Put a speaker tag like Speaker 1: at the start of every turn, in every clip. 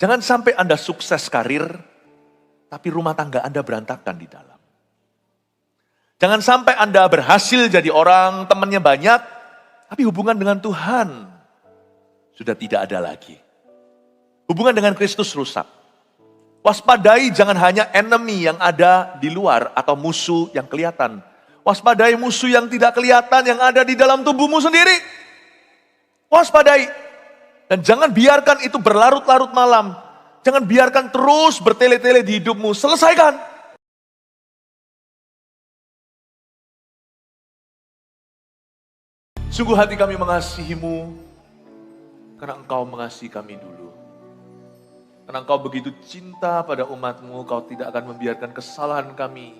Speaker 1: Jangan sampai Anda sukses karir, tapi rumah tangga Anda berantakan di dalam. Jangan sampai Anda berhasil jadi orang, temannya banyak, tapi hubungan dengan Tuhan sudah tidak ada lagi. Hubungan dengan Kristus rusak. Waspadai jangan hanya enemy yang ada di luar atau musuh yang kelihatan. Waspadai musuh yang tidak kelihatan yang ada di dalam tubuhmu sendiri. Waspadai. Dan jangan biarkan itu berlarut-larut malam. Jangan biarkan terus bertele-tele di hidupmu. Selesaikan. Sungguh hati kami mengasihimu. Karena engkau mengasihi kami dulu. Karena engkau begitu cinta pada umatmu, kau tidak akan membiarkan kesalahan kami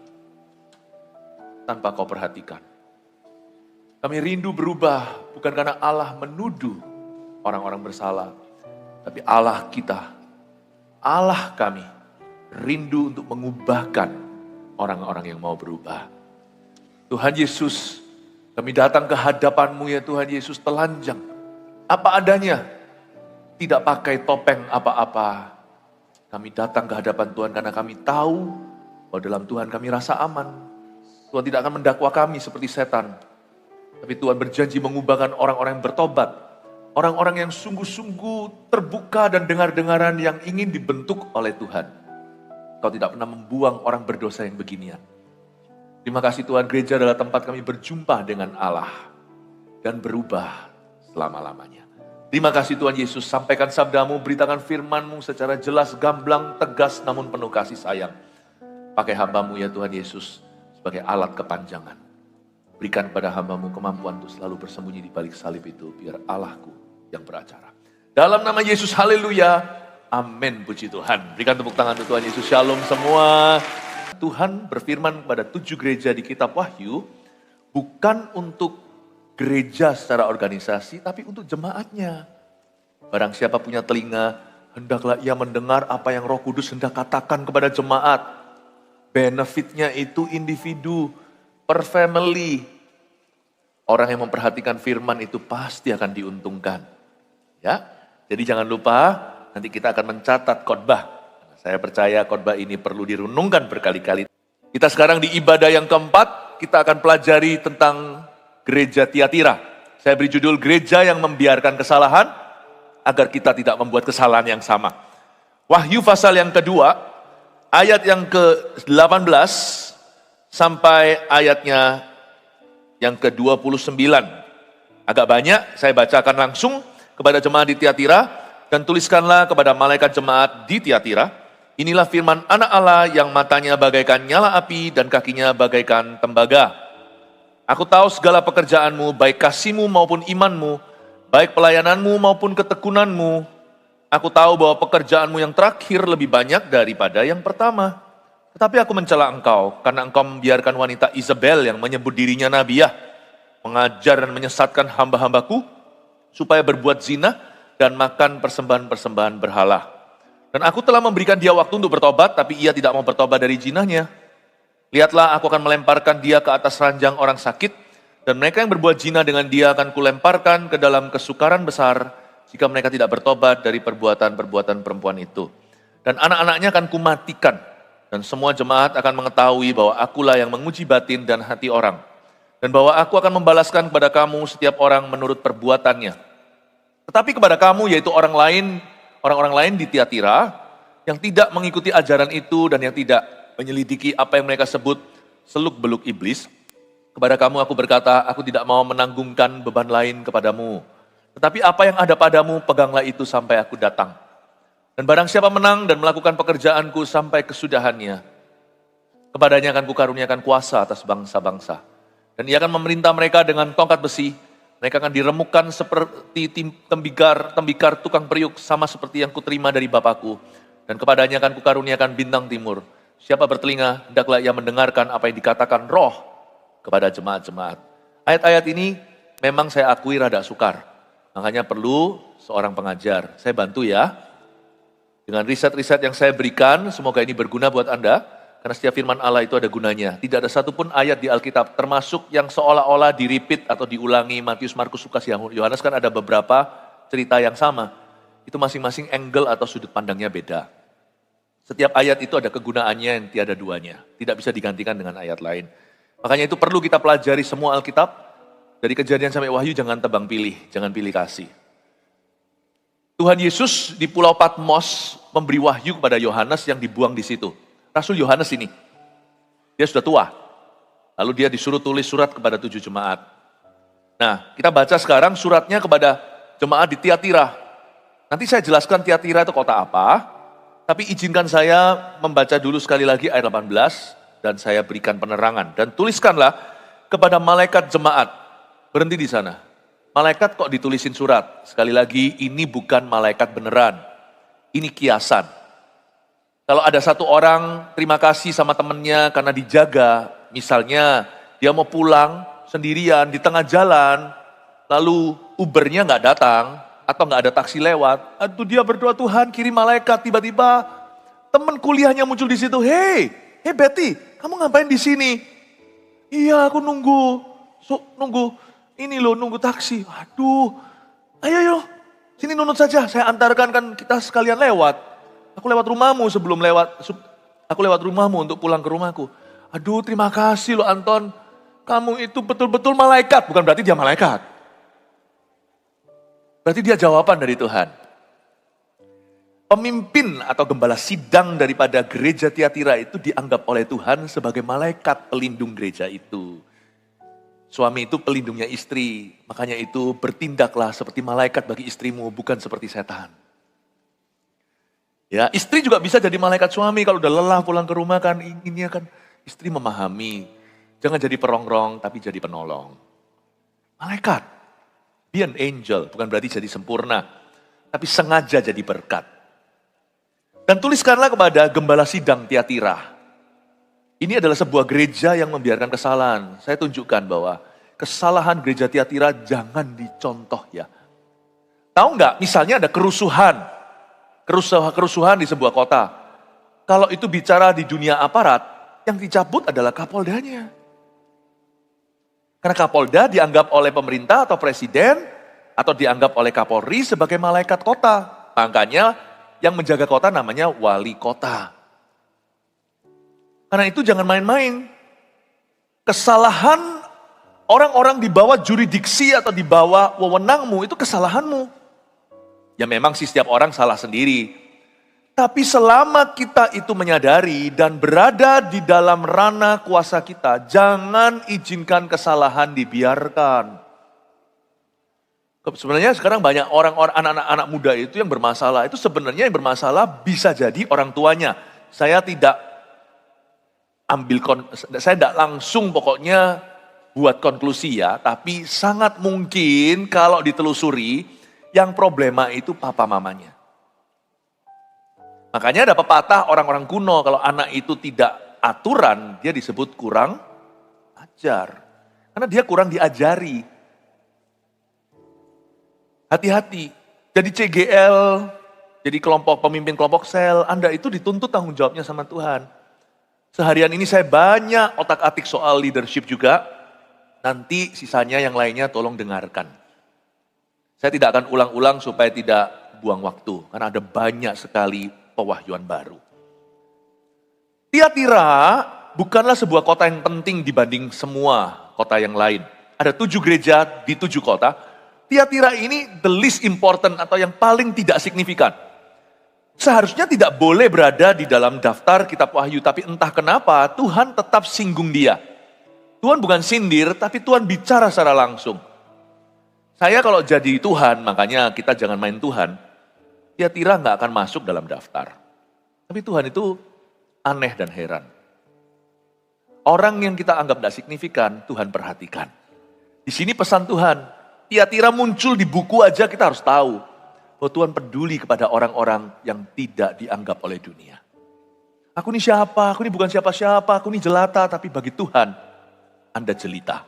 Speaker 1: tanpa kau perhatikan. Kami rindu berubah, bukan karena Allah menuduh orang-orang bersalah. Tapi Allah kita, Allah kami, rindu untuk mengubahkan orang-orang yang mau berubah. Tuhan Yesus, kami datang ke hadapan-Mu ya Tuhan Yesus, telanjang. Apa adanya, tidak pakai topeng apa-apa. Kami datang ke hadapan Tuhan karena kami tahu bahwa dalam Tuhan kami rasa aman. Tuhan tidak akan mendakwa kami seperti setan. Tapi Tuhan berjanji mengubahkan orang-orang yang bertobat. Orang-orang yang sungguh-sungguh terbuka dan dengar-dengaran yang ingin dibentuk oleh Tuhan. Kau tidak pernah membuang orang berdosa yang beginian. Terima kasih Tuhan, gereja adalah tempat kami berjumpa dengan Allah. Dan berubah selama-lamanya. Terima kasih Tuhan Yesus, sampaikan sabdamu, beritakan firmanmu secara jelas, gamblang, tegas, namun penuh kasih sayang. Pakai hambamu ya Tuhan Yesus, sebagai alat kepanjangan. Berikan pada hambamu kemampuan untuk selalu bersembunyi di balik salib itu, biar Allahku yang beracara. Dalam nama Yesus, haleluya, amin, puji Tuhan. Berikan tepuk tangan untuk Tuhan Yesus, shalom semua. Tuhan berfirman kepada 7 gereja di kitab Wahyu, bukan untuk gereja secara organisasi, tapi untuk jemaatnya. Barang siapa punya telinga, hendaklah ia mendengar apa yang Roh Kudus hendak katakan kepada jemaat. Benefitnya itu individu, per family. Orang yang memperhatikan firman itu pasti akan diuntungkan. Ya, jadi jangan lupa, nanti kita akan mencatat khotbah. Saya percaya khotbah ini perlu direnungkan berkali-kali. Kita sekarang di ibadah yang keempat, kita akan pelajari tentang Gereja Tiatira. Saya beri judul gereja yang membiarkan kesalahan agar kita tidak membuat kesalahan yang sama. Wahyu pasal yang kedua, ayat yang ke-18 sampai ayatnya yang ke-29. Agak banyak, saya bacakan langsung kepada jemaat di Tiatira dan tuliskanlah kepada malaikat jemaat di Tiatira. Inilah firman anak Allah yang matanya bagaikan nyala api dan kakinya bagaikan tembaga. Aku tahu segala pekerjaanmu, baik kasihmu maupun imanmu, baik pelayananmu maupun ketekunanmu. Aku tahu bahwa pekerjaanmu yang terakhir lebih banyak daripada yang pertama. Tetapi aku mencela engkau, karena engkau membiarkan wanita Isabel yang menyebut dirinya nabiah, mengajar dan menyesatkan hamba-hambaku, supaya berbuat zina dan makan persembahan-persembahan berhala. Dan aku telah memberikan dia waktu untuk bertobat, tapi ia tidak mau bertobat dari zinahnya. Lihatlah, aku akan melemparkan dia ke atas ranjang orang sakit, dan mereka yang berbuat zina dengan dia akan kulemparkan ke dalam kesukaran besar, jika mereka tidak bertobat dari perbuatan-perbuatan perempuan itu. Dan anak-anaknya akan kumatikan, dan semua jemaat akan mengetahui bahwa akulah yang menguji batin dan hati orang, dan bahwa aku akan membalaskan kepada kamu setiap orang menurut perbuatannya. Tetapi kepada kamu, yaitu orang-orang lain di Tiatira, yang tidak mengikuti ajaran itu dan yang tidak menyelidiki apa yang mereka sebut seluk-beluk iblis. Kepada kamu aku berkata, aku tidak mau menanggungkan beban lain kepadamu. Tetapi apa yang ada padamu, peganglah itu sampai aku datang. Dan barang siapa menang dan melakukan pekerjaanku sampai kesudahannya, kepadanya akan kukaruniakan kuasa atas bangsa-bangsa. Dan ia akan memerintah mereka dengan tongkat besi. Mereka akan diremukkan seperti tembikar tukang periuk, sama seperti yang kuterima dari Bapakku. Dan kepadanya akan kukaruniakan bintang timur. Siapa bertelinga, hendaklah ia mendengarkan apa yang dikatakan Roh kepada jemaat-jemaat. Ayat-ayat ini memang saya akui rada sukar. Makanya perlu seorang pengajar. Saya bantu ya. Dengan riset-riset yang saya berikan, semoga ini berguna buat Anda. Karena setiap firman Allah itu ada gunanya. Tidak ada satupun ayat di Alkitab, termasuk yang seolah-olah di-repeat atau diulangi. Matius, Markus, Lukas, Yohanes kan ada beberapa cerita yang sama. Itu masing-masing angle atau sudut pandangnya beda. Setiap ayat itu ada kegunaannya yang tiada duanya. Tidak bisa digantikan dengan ayat lain. Makanya itu perlu kita pelajari semua Alkitab. Dari Kejadian sampai Wahyu jangan tebang pilih, jangan pilih kasih. Tuhan Yesus di Pulau Patmos memberi wahyu kepada Yohanes yang dibuang di situ. Rasul Yohanes ini, dia sudah tua. Lalu dia disuruh tulis surat kepada 7 jemaat. Nah, kita baca sekarang suratnya kepada jemaat di Tiatira. Nanti saya jelaskan Tiatira itu kota apa, tapi izinkan saya membaca dulu sekali lagi ayat 18 dan saya berikan penerangan. Dan tuliskanlah kepada malaikat jemaat. Berhenti di sana. Malaikat kok ditulisin surat? Sekali lagi, ini bukan malaikat beneran. Ini kiasan. Kalau ada satu orang terima kasih sama temannya karena dijaga, misalnya dia mau pulang sendirian di tengah jalan, lalu Ubernya nggak datang, atau nggak ada taksi lewat, aduh dia berdoa, Tuhan kirim malaikat, tiba-tiba teman kuliahnya muncul di situ, hey Betty, kamu ngapain di sini? Iya aku nunggu nunggu taksi. Aduh, ayo, sini nunut saja, saya antarkan kan kita sekalian lewat. Aku lewat rumahmu aku lewat rumahmu untuk pulang ke rumahku. Aduh terima kasih loh Anton, kamu itu betul-betul malaikat, bukan berarti dia malaikat. Berarti dia jawaban dari Tuhan. Pemimpin atau gembala sidang daripada gereja Tiatira itu dianggap oleh Tuhan sebagai malaikat pelindung gereja itu. Suami itu pelindungnya istri, makanya itu bertindaklah seperti malaikat bagi istrimu, bukan seperti setan. Ya, istri juga bisa jadi malaikat suami kalau udah lelah pulang ke rumah kan, inginnya kan istri memahami. Jangan jadi perongrong, tapi jadi penolong. Malaikat, be an angel, bukan berarti jadi sempurna, tapi sengaja jadi berkat. Dan tuliskanlah kepada gembala sidang Tiatira. Ini adalah sebuah gereja yang membiarkan kesalahan. Saya tunjukkan bahwa kesalahan gereja Tiatira jangan dicontoh ya. Tahu nggak? Misalnya ada kerusuhan di sebuah kota. Kalau itu bicara di dunia aparat, yang dicabut adalah kapoldanya. Karena kapolda dianggap oleh pemerintah atau presiden, atau dianggap oleh kapolri sebagai malaikat kota. Makanya yang menjaga kota namanya wali kota. Karena itu jangan main-main. Kesalahan orang-orang di bawah jurisdiksi atau di bawah wewenangmu itu kesalahanmu. Ya memang sih setiap orang salah sendiri. Tapi selama kita itu menyadari dan berada di dalam ranah kuasa kita, jangan izinkan kesalahan dibiarkan. Sebenarnya sekarang banyak orang-orang anak-anak muda itu yang bermasalah. Itu sebenarnya yang bermasalah bisa jadi orang tuanya. Saya tidak langsung pokoknya buat konklusi ya, tapi sangat mungkin kalau ditelusuri yang problema itu papa mamanya. Makanya ada pepatah orang-orang kuno, kalau anak itu tidak aturan, dia disebut kurang ajar. Karena dia kurang diajari. Hati-hati, jadi CGL, jadi pemimpin kelompok sel, Anda itu dituntut tanggung jawabnya sama Tuhan. Seharian ini saya banyak otak-atik soal leadership juga. Nanti sisanya yang lainnya tolong dengarkan. Saya tidak akan ulang-ulang supaya tidak buang waktu. Karena ada banyak sekali pewahyuan baru. Tiatira bukanlah sebuah kota yang penting dibanding semua kota yang lain. Ada 7 gereja di 7 kota. Tiatira ini the least important atau yang paling tidak signifikan. Seharusnya tidak boleh berada di dalam daftar kitab Wahyu, tapi entah kenapa Tuhan tetap singgung dia. Tuhan bukan sindir, tapi Tuhan bicara secara langsung. Saya kalau jadi Tuhan, makanya kita jangan main Tuhan, Tiatira nggak akan masuk dalam daftar. Tapi Tuhan itu aneh dan heran. Orang yang kita anggap tidak signifikan, Tuhan perhatikan. Di sini pesan Tuhan, Tiatira muncul di buku aja kita harus tahu. Bahwa Tuhan peduli kepada orang-orang yang tidak dianggap oleh dunia. Aku ini siapa? Aku ini bukan siapa-siapa. Aku ini jelata, tapi bagi Tuhan, Anda jelita.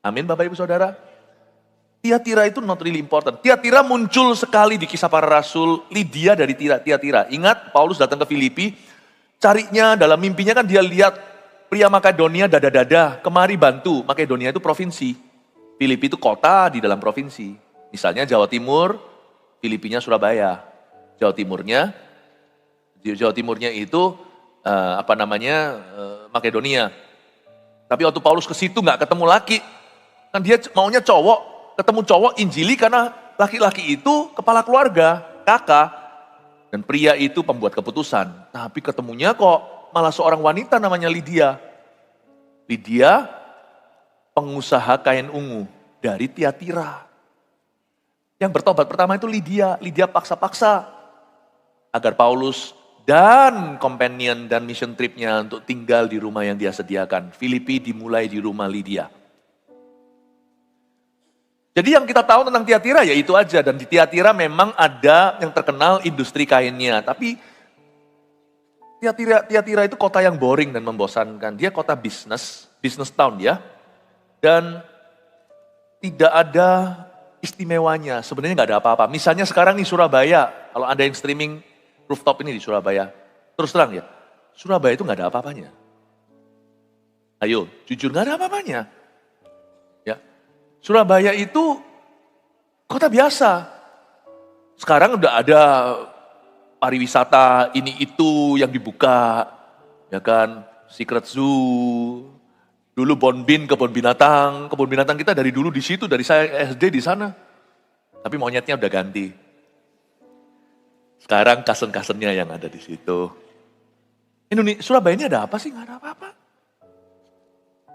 Speaker 1: Amin Bapak Ibu Saudara. Tiatira itu not really important. Tiatira muncul sekali di Kisah Para Rasul. Lydia dari Tiatira. Ingat Paulus datang ke Filipi. Carinya dalam mimpinya kan dia lihat pria Makedonia dada-dada. Kemari bantu. Makedonia itu provinsi. Filipi itu kota di dalam provinsi. Misalnya Jawa Timur, Filipinya Surabaya. Jawa Timurnya itu Makedonia. Tapi waktu Paulus ke situ nggak ketemu laki. Kan dia maunya cowok, ketemu cowok injili karena laki-laki itu kepala keluarga, kakak. Dan pria itu pembuat keputusan. Tapi ketemunya kok malah seorang wanita namanya Lydia. Lydia pengusaha kain ungu dari Tiatira. Yang bertobat pertama itu Lydia. Lydia paksa-paksa agar Paulus dan companion dan mission tripnya untuk tinggal di rumah yang dia sediakan. Filipi dimulai di rumah Lydia. Jadi yang kita tahu tentang Tiatira ya itu aja. Dan di Tiatira memang ada yang terkenal industri kainnya. Tapi Tiatira itu kota yang boring dan membosankan. Dia kota business town ya. Dan tidak ada istimewanya. Sebenarnya nggak ada apa-apa. Misalnya sekarang nih Surabaya. Kalau ada yang streaming rooftop ini di Surabaya. Terus terang ya, Surabaya itu nggak ada apa-apanya. Ayo, jujur nggak ada apa-apanya. Ya, Surabaya itu kota biasa. Sekarang udah ada pariwisata ini itu yang dibuka, ya kan, Secret Zoo. Dulu kebun binatang kita dari dulu di situ, dari saya SD di sana. Tapi monyetnya udah ganti. Sekarang kasen-kasennya yang ada di situ. Surabaya ini ada apa sih? Nggak ada apa-apa.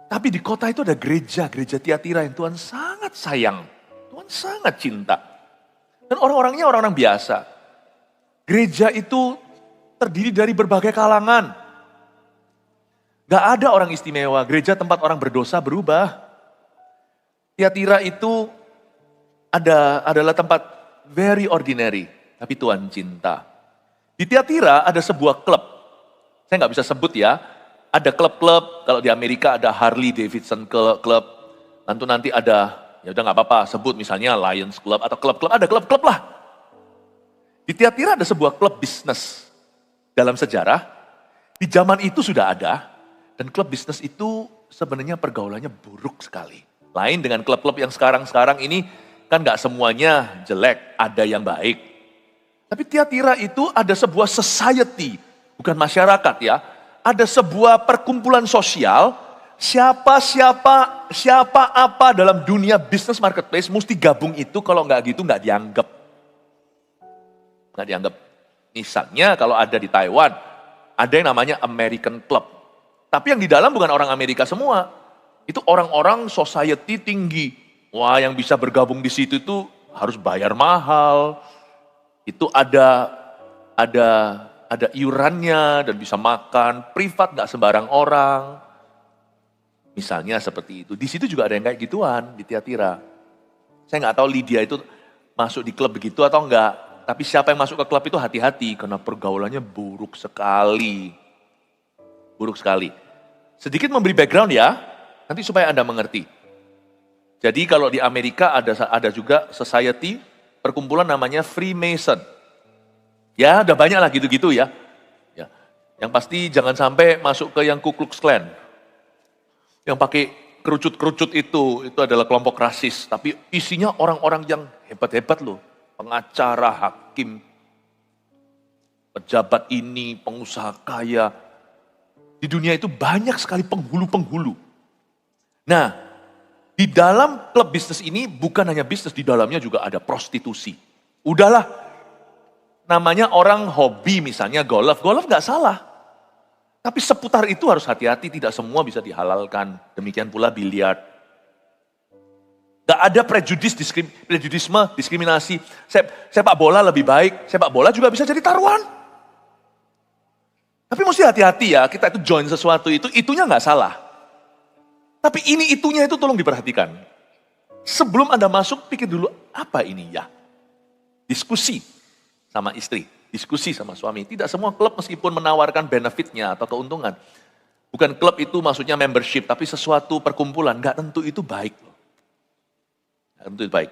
Speaker 1: Tapi di kota itu ada gereja Tiatira yang Tuhan sangat sayang. Tuhan sangat cinta. Dan orang-orangnya orang-orang biasa. Gereja itu terdiri dari berbagai kalangan. Gak ada orang istimewa, gereja tempat orang berdosa berubah. Tiatira itu adalah tempat very ordinary, tapi Tuhan cinta. Di Tiatira ada sebuah klub, saya gak bisa sebut ya, ada klub-klub, kalau di Amerika ada Harley Davidson Club, nanti ada, ya udah gak apa-apa, sebut misalnya Lions Club atau klub-klub, ada klub-klub lah. Di Tiatira ada sebuah klub bisnis. Dalam sejarah, di zaman itu sudah ada, dan klub bisnis itu sebenarnya pergaulannya buruk sekali. Lain dengan klub-klub yang sekarang ini, kan gak semuanya jelek, ada yang baik. Tapi Tiatira itu ada sebuah society, bukan masyarakat ya. Ada sebuah perkumpulan sosial, siapa apa dalam dunia bisnis marketplace mesti gabung itu, kalau gak gitu gak dianggap. Gak dianggap. Misalnya kalau ada di Taiwan, ada yang namanya American Club. Tapi yang di dalam bukan orang Amerika semua. Itu orang-orang society tinggi. Wah, yang bisa bergabung di situ itu harus bayar mahal. Itu ada iurannya dan bisa makan privat, nggak sembarang orang. Misalnya seperti itu. Di situ juga ada yang kayak gituan di Tiatira. Saya nggak tahu Lydia itu masuk di klub begitu atau enggak. Tapi siapa yang masuk ke klub itu hati-hati karena pergaulannya buruk sekali. Buruk sekali. Sedikit memberi background ya, nanti supaya Anda mengerti. Jadi kalau di Amerika ada juga society, perkumpulan namanya Freemason. Ya udah banyak lah gitu-gitu ya. Yang pasti jangan sampai masuk ke yang Ku Klux Klan. Yang pakai kerucut-kerucut itu adalah kelompok rasis. Tapi isinya orang-orang yang hebat-hebat loh. Pengacara, hakim, pejabat ini, pengusaha kaya. Di dunia itu banyak sekali penghulu-penghulu. Nah, di dalam klub bisnis ini bukan hanya bisnis, di dalamnya juga ada prostitusi. Udahlah, namanya orang hobi misalnya golf gak salah. Tapi seputar itu harus hati-hati, tidak semua bisa dihalalkan. Demikian pula biliar. Gak ada prejudisme, diskriminasi. Sepak bola lebih baik, sepak bola juga bisa jadi taruhan. Tapi mesti hati-hati ya, kita itu join sesuatu itunya gak salah. Tapi itunya itu tolong diperhatikan. Sebelum Anda masuk, pikir dulu, apa ini ya? Diskusi sama istri, diskusi sama suami. Tidak semua klub meskipun menawarkan benefitnya atau keuntungan. Bukan klub itu maksudnya membership, tapi sesuatu perkumpulan, gak tentu itu baik loh. Gak tentu itu baik.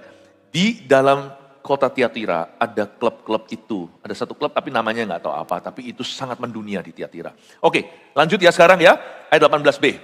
Speaker 1: Di dalam kota Tiatira ada klub-klub itu. Ada satu klub tapi namanya nggak tahu apa. Tapi itu sangat mendunia di Tiatira. Oke, lanjut ya sekarang ya. Ayat 18b.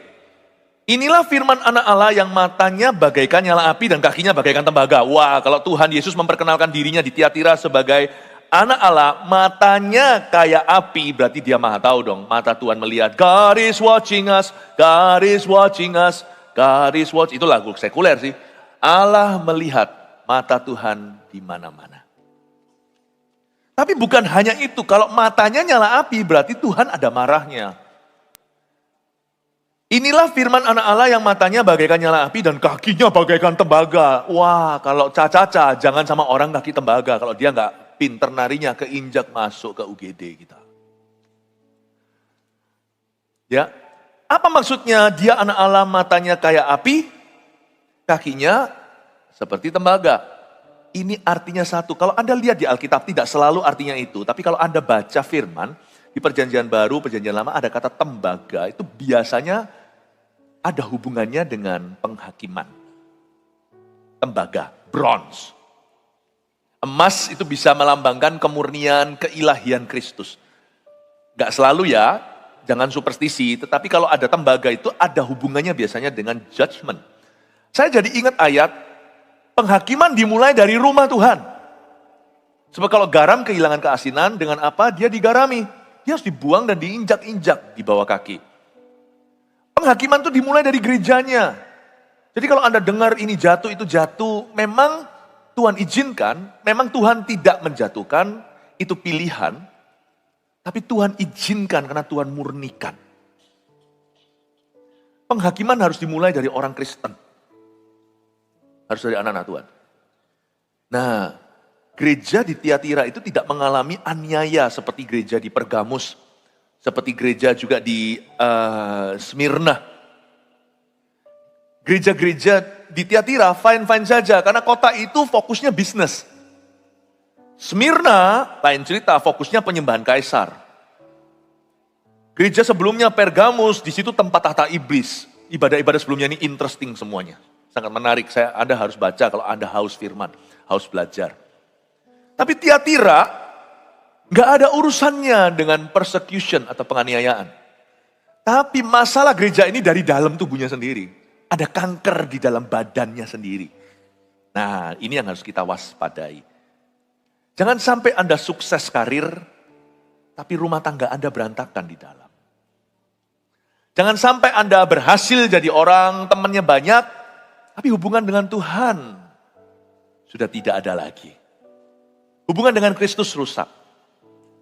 Speaker 1: Inilah firman anak Allah yang matanya bagaikan nyala api dan kakinya bagaikan tembaga. Wah, kalau Tuhan Yesus memperkenalkan dirinya di Tiatira sebagai anak Allah, matanya kayak api, berarti dia maha tahu dong. Mata Tuhan melihat, God is watching us, God is watching us, God is watching. Itu lagu sekuler sih. Allah melihat, mata Tuhan di mana-mana. Tapi bukan hanya itu, kalau matanya nyala api, berarti Tuhan ada marahnya. Inilah firman anak Allah yang matanya bagaikan nyala api dan kakinya bagaikan tembaga. Wah, kalau Caca, jangan sama orang kaki tembaga. Kalau dia nggak pinter narinya, keinjak masuk ke UGD kita. Ya, apa maksudnya dia anak Allah matanya kayak api, kakinya seperti tembaga. Ini artinya satu. Kalau Anda lihat di Alkitab tidak selalu artinya itu. Tapi kalau Anda baca firman, di perjanjian baru, perjanjian lama ada kata tembaga. Itu biasanya ada hubungannya dengan penghakiman. Tembaga, bronze. Emas itu bisa melambangkan kemurnian, keilahian Kristus. Gak selalu ya, jangan superstisi. Tetapi kalau ada tembaga itu ada hubungannya biasanya dengan judgment. Saya jadi ingat ayat, penghakiman dimulai dari rumah Tuhan. Sebab kalau garam kehilangan keasinan, dengan apa? Dia digarami. Dia harus dibuang dan diinjak-injak di bawah kaki. Penghakiman itu dimulai dari gerejanya. Jadi kalau Anda dengar ini jatuh, itu jatuh, memang Tuhan izinkan, memang Tuhan tidak menjatuhkan, itu pilihan. Tapi Tuhan izinkan karena Tuhan murnikan. Penghakiman harus dimulai dari orang Kristen. Harus dari anak-anak Tuhan. Nah, gereja di Tiatira itu tidak mengalami aniaya seperti gereja di Pergamus. Seperti gereja juga di Smyrna. Gereja-gereja di Tiatira fine-fine saja. Karena kota itu fokusnya bisnis. Smyrna, lain cerita, fokusnya penyembahan kaisar. Gereja sebelumnya Pergamus, di situ tempat tahta iblis. Ibadah-ibadah sebelumnya ini interesting semuanya. Sangat menarik, Anda harus baca kalau Anda haus firman, haus belajar. Tapi Tiatira gak ada urusannya dengan persecution atau penganiayaan. Tapi masalah gereja ini dari dalam tubuhnya sendiri. Ada kanker di dalam badannya sendiri. Nah, ini yang harus kita waspadai. Jangan sampai Anda sukses karir, tapi rumah tangga Anda berantakan di dalam. Jangan sampai Anda berhasil jadi orang, temannya banyak, tapi hubungan dengan Tuhan sudah tidak ada lagi. Hubungan dengan Kristus rusak.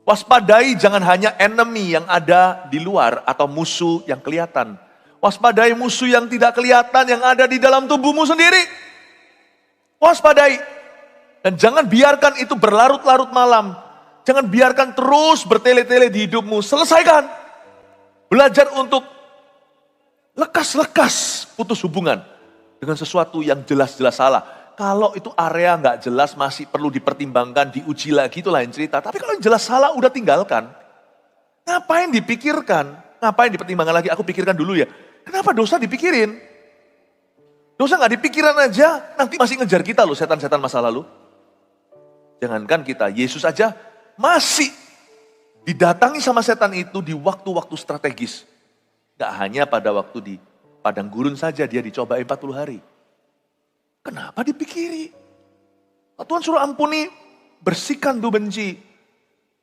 Speaker 1: Waspadai jangan hanya enemy yang ada di luar atau musuh yang kelihatan. Waspadai musuh yang tidak kelihatan yang ada di dalam tubuhmu sendiri. Waspadai. Dan jangan biarkan itu berlarut-larut malam. Jangan biarkan terus bertele-tele di hidupmu. Selesaikan. Belajar untuk lekas-lekas putus hubungan dengan sesuatu yang jelas-jelas salah. Kalau itu area nggak jelas masih perlu dipertimbangkan, diuji lagi itu lain cerita. Tapi kalau yang jelas salah udah tinggalkan. Ngapain dipikirkan? Ngapain dipertimbangkan lagi? Aku pikirkan dulu ya. Kenapa dosa dipikirin? Dosa nggak dipikiran aja, nanti masih ngejar kita loh setan-setan masa lalu. Jangankan kita, Yesus aja masih didatangi sama setan itu di waktu-waktu strategis. Gak hanya pada waktu di padang gurun saja dia dicoba 40 hari. Kenapa dipikiri? Kalau Tuhan suruh ampuni, bersihkan tuh benci.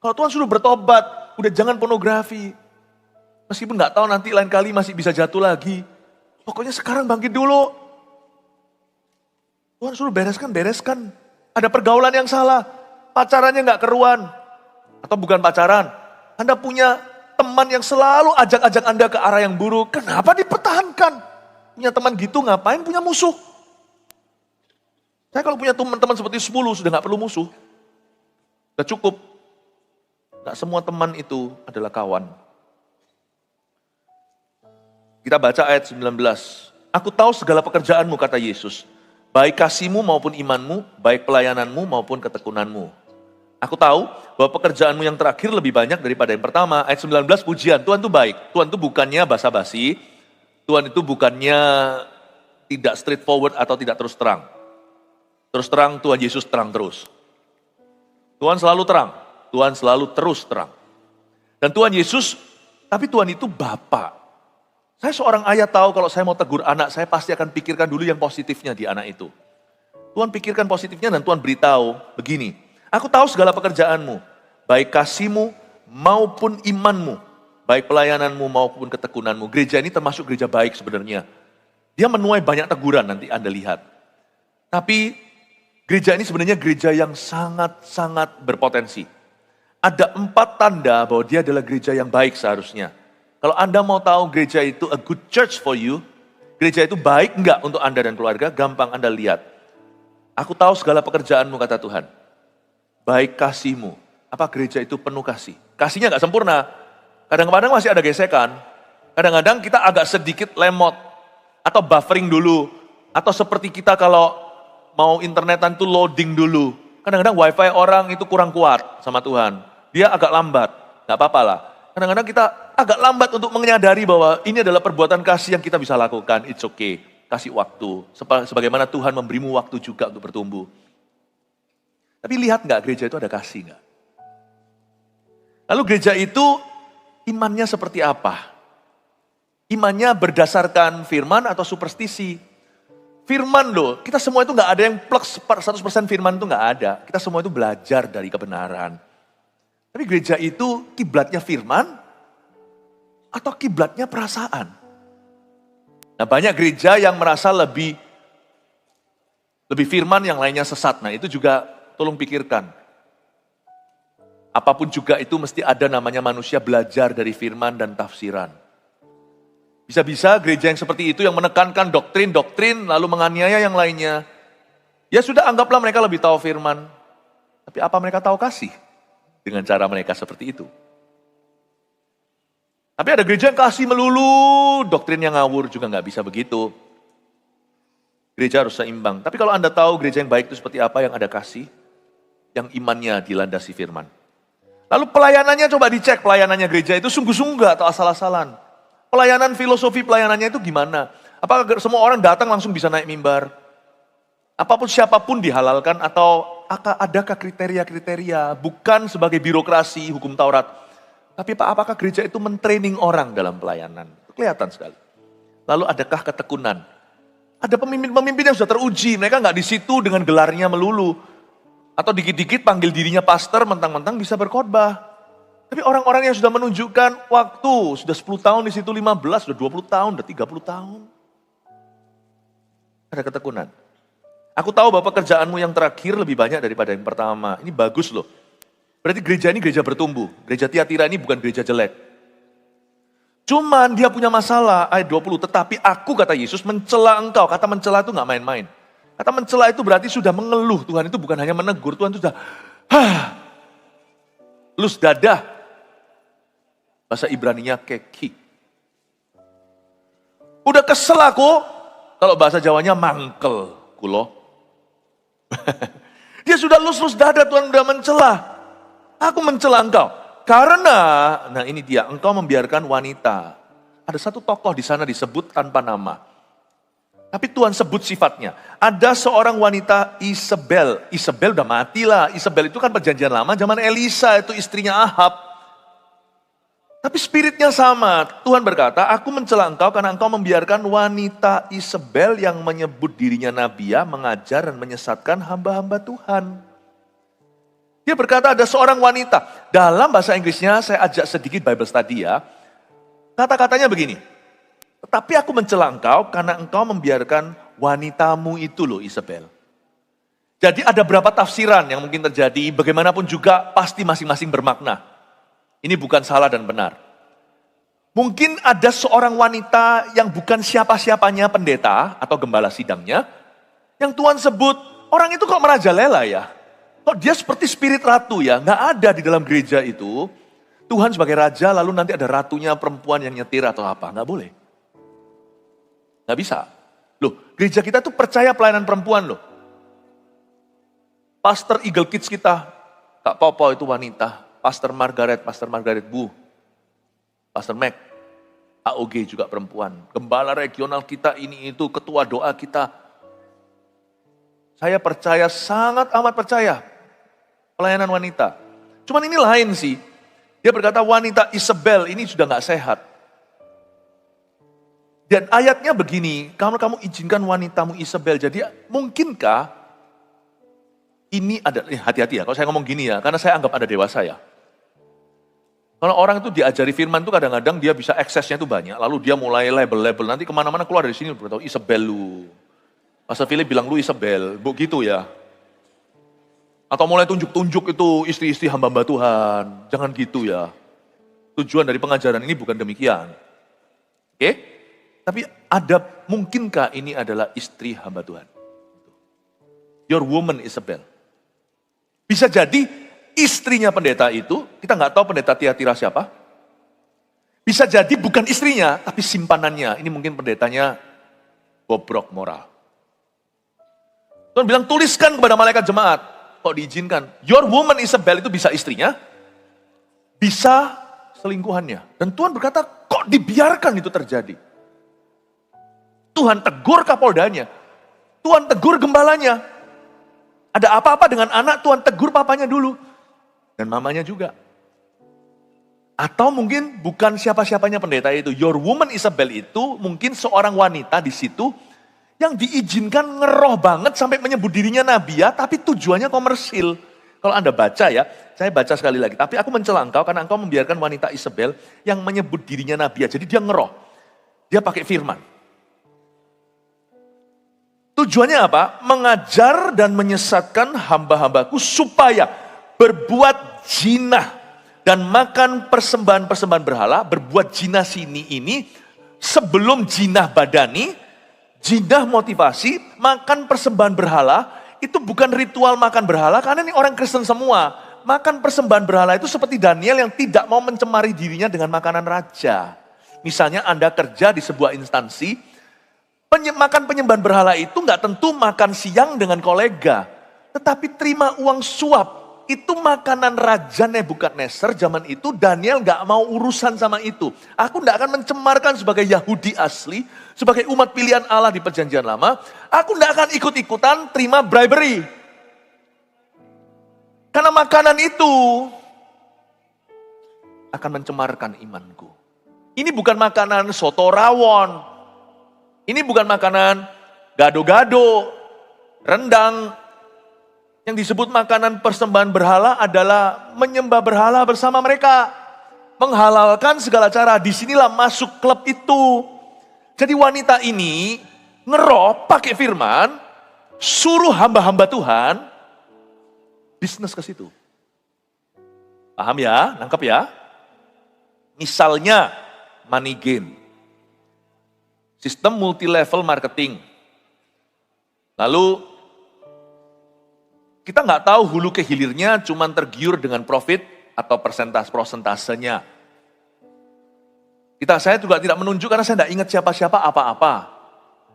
Speaker 1: Kalau Tuhan suruh bertobat, udah jangan pornografi. Meskipun gak tahu nanti lain kali masih bisa jatuh lagi. Pokoknya sekarang bangkit dulu. Tuhan suruh bereskan. Ada pergaulan yang salah. Pacarannya gak keruan. Atau bukan pacaran. Anda punya teman yang selalu ajak-ajak Anda ke arah yang buruk. Kenapa dipertahankan? Punya teman gitu ngapain punya musuh? Saya kalau punya teman-teman seperti 10 sudah gak perlu musuh. Sudah cukup. Gak semua teman itu adalah kawan. Kita baca ayat 19. Aku tahu segala pekerjaanmu, kata Yesus. Baik kasihmu maupun imanmu, baik pelayananmu maupun ketekunanmu. Aku tahu bahwa pekerjaanmu yang terakhir lebih banyak daripada yang pertama. Ayat 19 pujian, Tuhan itu baik. Tuhan itu bukannya basa-basi. Tuhan itu bukannya tidak straightforward atau tidak terus terang. Terus terang, Tuhan Yesus terang terus. Tuhan selalu terang. Tuhan selalu terus terang. Dan Tuhan Yesus, tapi Tuhan itu Bapa. Saya seorang ayah tahu kalau saya mau tegur anak, saya pasti akan pikirkan dulu yang positifnya di anak itu. Tuhan pikirkan positifnya dan Tuhan beritahu begini, aku tahu segala pekerjaanmu, baik kasihmu maupun imanmu, baik pelayananmu maupun ketekunanmu. Gereja ini termasuk gereja baik sebenarnya. Dia menuai banyak teguran, nanti Anda lihat. Tapi gereja ini sebenarnya gereja yang sangat-sangat berpotensi. Ada 4 tanda bahwa dia adalah gereja yang baik seharusnya. Kalau Anda mau tahu gereja itu a good church for you, gereja itu baik enggak untuk Anda dan keluarga, gampang Anda lihat. Aku tahu segala pekerjaanmu, kata Tuhan. Baik kasihmu. Apa gereja itu penuh kasih? Kasihnya enggak sempurna. Kadang-kadang masih ada gesekan. Kadang-kadang kita agak sedikit lemot. Atau buffering dulu. Atau seperti kita kalau mau internetan itu loading dulu. Kadang-kadang wifi orang itu kurang kuat sama Tuhan. Dia agak lambat. Enggak apa-apa lah. Kadang-kadang kita agak lambat untuk menyadari bahwa ini adalah perbuatan kasih yang kita bisa lakukan. It's okay. Kasih waktu. Sebagaimana Tuhan memberimu waktu juga untuk bertumbuh. Tapi lihat nggak gereja itu ada kasih nggak? Lalu gereja itu imannya seperti apa? Imannya berdasarkan firman atau superstisi? Firman loh, kita semua itu nggak ada yang plek 100% firman itu nggak ada. Kita semua itu belajar dari kebenaran. Tapi gereja itu kiblatnya firman atau kiblatnya perasaan? Nah, banyak gereja yang merasa lebih firman, yang lainnya sesat. Nah, itu juga tolong pikirkan. Apapun juga itu mesti ada namanya manusia belajar dari firman dan tafsiran. Bisa-bisa gereja yang seperti itu yang menekankan doktrin-doktrin lalu menganiaya yang lainnya. Ya sudah, anggaplah mereka lebih tahu firman. Tapi apa mereka tahu kasih? Dengan cara mereka seperti itu. Tapi ada gereja yang kasih melulu, doktrin yang ngawur juga nggak bisa begitu. Gereja harus seimbang. Tapi kalau Anda tahu gereja yang baik itu seperti apa, yang ada kasih, yang imannya dilandasi firman. Lalu pelayanannya coba dicek, pelayanannya gereja itu sungguh-sungguh atau asal-asalan. Pelayanan, filosofi pelayanannya itu gimana? Apakah semua orang datang langsung bisa naik mimbar? Apapun siapapun dihalalkan atau adakah kriteria-kriteria, bukan sebagai birokrasi hukum Taurat, tapi apakah gereja itu mentraining orang dalam pelayanan? Kelihatan sekali. Lalu adakah ketekunan? Ada pemimpin-pemimpin yang sudah teruji, mereka nggak di situ dengan gelarnya melulu. Atau dikit-dikit panggil dirinya pastor, mentang-mentang bisa berkhotbah. Tapi orang-orang yang sudah menunjukkan waktu, sudah 10 tahun di situ, 15, sudah 20 tahun, sudah 30 tahun. Ada ketekunan. Aku tahu bahwa pekerjaanmu yang terakhir lebih banyak daripada yang pertama. Ini bagus loh. Berarti gereja ini gereja bertumbuh. Gereja Tiatira ini bukan gereja jelek. Cuman dia punya masalah, ayat 20. Tetapi aku, kata Yesus, mencela engkau. Kata mencela itu gak main-main. Kata mencela itu berarti sudah mengeluh. Tuhan itu bukan hanya menegur, Tuhan itu sudah lus dadah. Bahasa Ibraninya keki. Udah kesel aku. Kalau bahasa Jawanya mangkel. Kulo. Dia sudah lus-lus dada, Tuhan udah mencela. Aku mencela engkau. Karena, nah ini dia, engkau membiarkan wanita. Ada satu tokoh di sana disebut tanpa nama. Tapi Tuhan sebut sifatnya. Ada seorang wanita Isabel. Isabel udah matilah. Isabel itu kan perjanjian lama, zaman Elisa itu istrinya Ahab. Tapi spiritnya sama. Tuhan berkata, aku mencela engkau karena engkau membiarkan wanita Isabel yang menyebut dirinya nabiya, mengajar dan menyesatkan hamba-hamba Tuhan. Dia berkata ada seorang wanita. Dalam bahasa Inggrisnya saya ajak sedikit Bible study ya. Kata-katanya begini. Tetapi aku mencela engkau karena engkau membiarkan wanitamu itu loh Isabel. Jadi ada berapa tafsiran yang mungkin terjadi. Bagaimanapun juga pasti masing-masing bermakna. Ini bukan salah dan benar. Mungkin ada seorang wanita yang bukan siapa-siapanya pendeta atau gembala sidangnya. Yang Tuhan sebut, orang itu kok merajalela ya. Kok dia seperti spirit ratu ya. Nggak ada di dalam gereja itu. Tuhan sebagai raja lalu nanti ada ratunya perempuan yang nyetir atau apa. Nggak boleh. Nggak bisa. Loh, gereja kita tuh percaya pelayanan perempuan loh. Pastor Eagle Kids kita, Kak Popo itu wanita. Pastor Margaret Bu, Pastor Mac, AOG juga perempuan. Gembala regional kita ini itu, ketua doa kita. Saya percaya, sangat amat percaya. Pelayanan wanita. Cuman ini lain sih. Dia berkata wanita Isabel ini sudah gak sehat. Dan ayatnya begini, kalau kamu izinkan wanitamu Isabel, jadi mungkinkah ini ada, hati-hati ya, kalau saya ngomong gini ya, karena saya anggap ada dewasa ya. Kalau orang itu diajari firman itu kadang-kadang dia bisa aksesnya itu banyak, lalu dia mulai label-label, nanti kemana-mana keluar dari sini, beritahu Isabel lu. Pastor Philip bilang lu Isabel, begitu ya. Atau mulai tunjuk-tunjuk itu istri-istri hamba-hamba Tuhan, jangan gitu ya. Tujuan dari pengajaran ini bukan demikian. Oke? Tapi ada, mungkinkah ini adalah istri hamba Tuhan? Your woman Isabel. Bisa jadi istrinya pendeta itu, kita nggak tahu pendeta Tiatira siapa. Bisa jadi bukan istrinya, tapi simpanannya. Ini mungkin pendetanya bobrok moral. Tuhan bilang, tuliskan kepada malaikat jemaat. Kok diizinkan? Your woman Isabel itu bisa istrinya, bisa selingkuhannya. Dan Tuhan berkata, kok dibiarkan itu terjadi? Tuhan tegur kapoldanya. Tuhan tegur gembalanya. Ada apa-apa dengan anak, Tuhan tegur papanya dulu. Dan mamanya juga. Atau mungkin bukan siapa-siapanya pendeta itu. Your woman Isabel itu mungkin seorang wanita di situ yang diizinkan ngeroh banget sampai menyebut dirinya nabiya, tapi tujuannya komersil. Kalau Anda baca ya, saya baca sekali lagi. Tapi aku mencela engkau karena engkau membiarkan wanita Isabel yang menyebut dirinya nabiya. Jadi dia ngeroh. Dia pakai firman. Tujuannya apa? Mengajar dan menyesatkan hamba-hambaku supaya berbuat jinah dan makan persembahan-persembahan berhala, berbuat jinah sini ini sebelum jinah badani, jinah motivasi, makan persembahan berhala, itu bukan ritual makan berhala karena ini orang Kristen semua. Makan persembahan berhala itu seperti Daniel yang tidak mau mencemari dirinya dengan makanan raja. Misalnya Anda kerja di sebuah instansi, makan penyembahan berhala itu nggak tentu makan siang dengan kolega. Tetapi terima uang suap. Itu makanan Raja Nebukadnezar zaman itu Daniel nggak mau urusan sama itu. Aku nggak akan mencemarkan sebagai Yahudi asli. Sebagai umat pilihan Allah di perjanjian lama. Aku nggak akan ikut-ikutan terima bribery. Karena makanan itu akan mencemarkan imanku. Ini bukan makanan soto rawon. Ini bukan makanan gado-gado, rendang. Yang disebut makanan persembahan berhala adalah menyembah berhala bersama mereka. Menghalalkan segala cara. Disinilah masuk klub itu. Jadi wanita ini ngeroh pakai firman, suruh hamba-hamba Tuhan bisnis ke situ. Paham ya? Nangkep ya? Misalnya money game. Sistem multi-level marketing. Lalu kita nggak tahu hulu ke hilirnya cuman tergiur dengan profit atau persentasenya. Saya juga tidak menunjuk karena saya tidak ingat siapa-siapa apa-apa.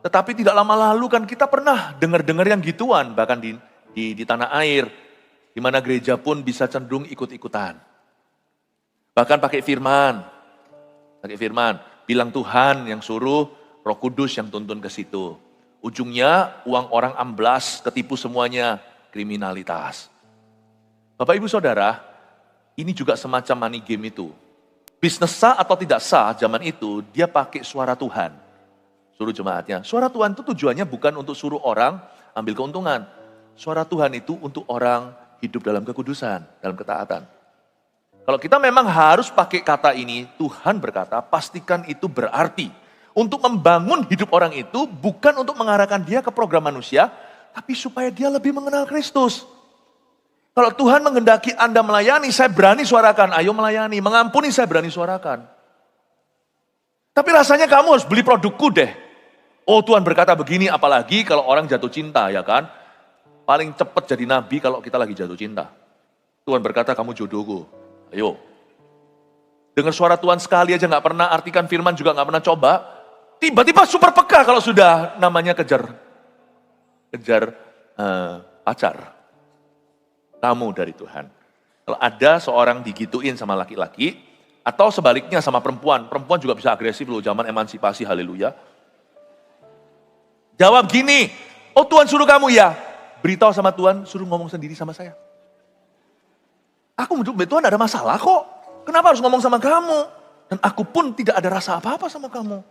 Speaker 1: Tetapi tidak lama lalu kan kita pernah dengar-dengar yang gituan bahkan di tanah air. Di mana gereja pun bisa cenderung ikut-ikutan. Bahkan pakai firman. Bilang Tuhan yang suruh, Roh Kudus yang tuntun ke situ. Ujungnya uang orang amblas, ketipu semuanya, kriminalitas. Bapak Ibu Saudara, ini juga semacam money game itu. Bisnis sah atau tidak sah zaman itu, dia pakai suara Tuhan. Suruh jemaatnya. Suara Tuhan itu tujuannya bukan untuk suruh orang ambil keuntungan. Suara Tuhan itu untuk orang hidup dalam kekudusan, dalam ketaatan. Kalau kita memang harus pakai kata ini, Tuhan berkata, pastikan itu berarti. Untuk membangun hidup orang itu bukan untuk mengarahkan dia ke program manusia, tapi supaya dia lebih mengenal Kristus. Kalau Tuhan menghendaki Anda melayani, saya berani suarakan, ayo melayani. Mengampuni, saya berani suarakan. Tapi rasanya kamu harus beli produkku deh. Oh Tuhan berkata begini, apalagi kalau orang jatuh cinta ya kan. Paling cepat jadi nabi kalau kita lagi jatuh cinta. Tuhan berkata kamu jodohku, ayo. Dengar suara Tuhan sekali aja gak pernah, artikan firman juga gak pernah coba. Tiba-tiba super peka kalau sudah namanya kejar pacar. Tamu dari Tuhan. Kalau ada seorang digituin sama laki-laki, atau sebaliknya sama perempuan. Perempuan juga bisa agresif loh, zaman emansipasi, haleluya. Jawab gini, oh Tuhan suruh kamu ya. Beritahu sama Tuhan, suruh ngomong sendiri sama saya. Aku menurut Tuhan ada masalah kok. Kenapa harus ngomong sama kamu? Dan aku pun tidak ada rasa apa-apa sama kamu.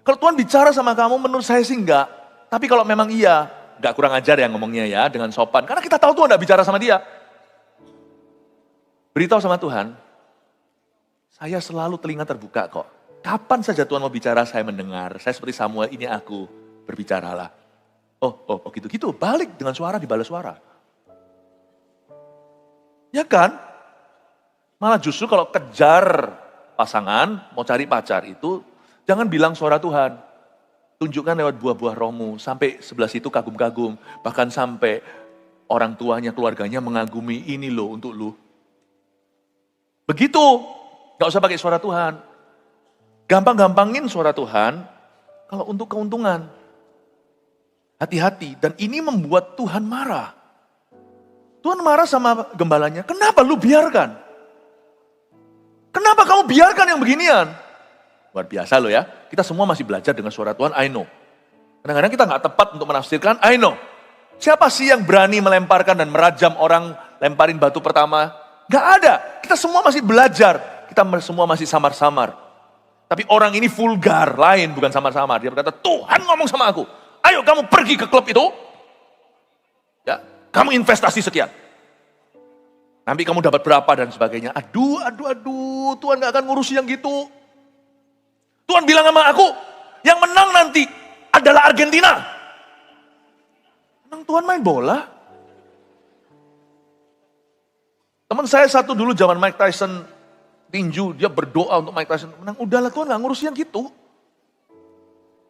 Speaker 1: Kalau Tuhan bicara sama kamu, menurut saya sih enggak. Tapi kalau memang iya, enggak kurang ajar ya ngomongnya ya, dengan sopan. Karena kita tahu Tuhan enggak bicara sama dia. Beritahu sama Tuhan, saya selalu telinga terbuka kok. Kapan saja Tuhan mau bicara, saya mendengar. Saya seperti Samuel, ini aku, berbicaralah. Oh gitu-gitu, balik dengan suara, dibalas suara. Ya kan? Malah justru kalau kejar pasangan, mau cari pacar itu, jangan bilang suara Tuhan. Tunjukkan lewat buah-buah rohmu, sampai sebelah situ kagum-kagum. Bahkan sampai orang tuanya, keluarganya mengagumi ini loh untuk lu. Begitu, gak usah pakai suara Tuhan. Gampang-gampangin suara Tuhan, kalau untuk keuntungan. Hati-hati, dan ini membuat Tuhan marah. Tuhan marah sama gembalanya, kenapa lu biarkan? Kenapa kamu biarkan yang beginian? Luar biasa loh ya. Kita semua masih belajar dengan suara Tuhan, I know. Kadang-kadang kita gak tepat untuk menafsirkan, I know. Siapa sih yang berani melemparkan dan merajam orang, lemparin batu pertama? Gak ada. Kita semua masih belajar. Kita semua masih samar-samar. Tapi orang ini vulgar, lain bukan samar-samar. Dia berkata, Tuhan ngomong sama aku. Ayo kamu pergi ke klub itu. Ya, kamu investasi sekian. Nanti kamu dapat berapa dan sebagainya. Aduh, Tuhan gak akan ngurusi yang gitu. Tuhan bilang sama aku, yang menang nanti adalah Argentina. Menang Tuhan main bola. Teman saya satu dulu zaman Mike Tyson tinju, dia berdoa untuk Mike Tyson menang. Udahlah Tuhan gak ngurusi yang gitu.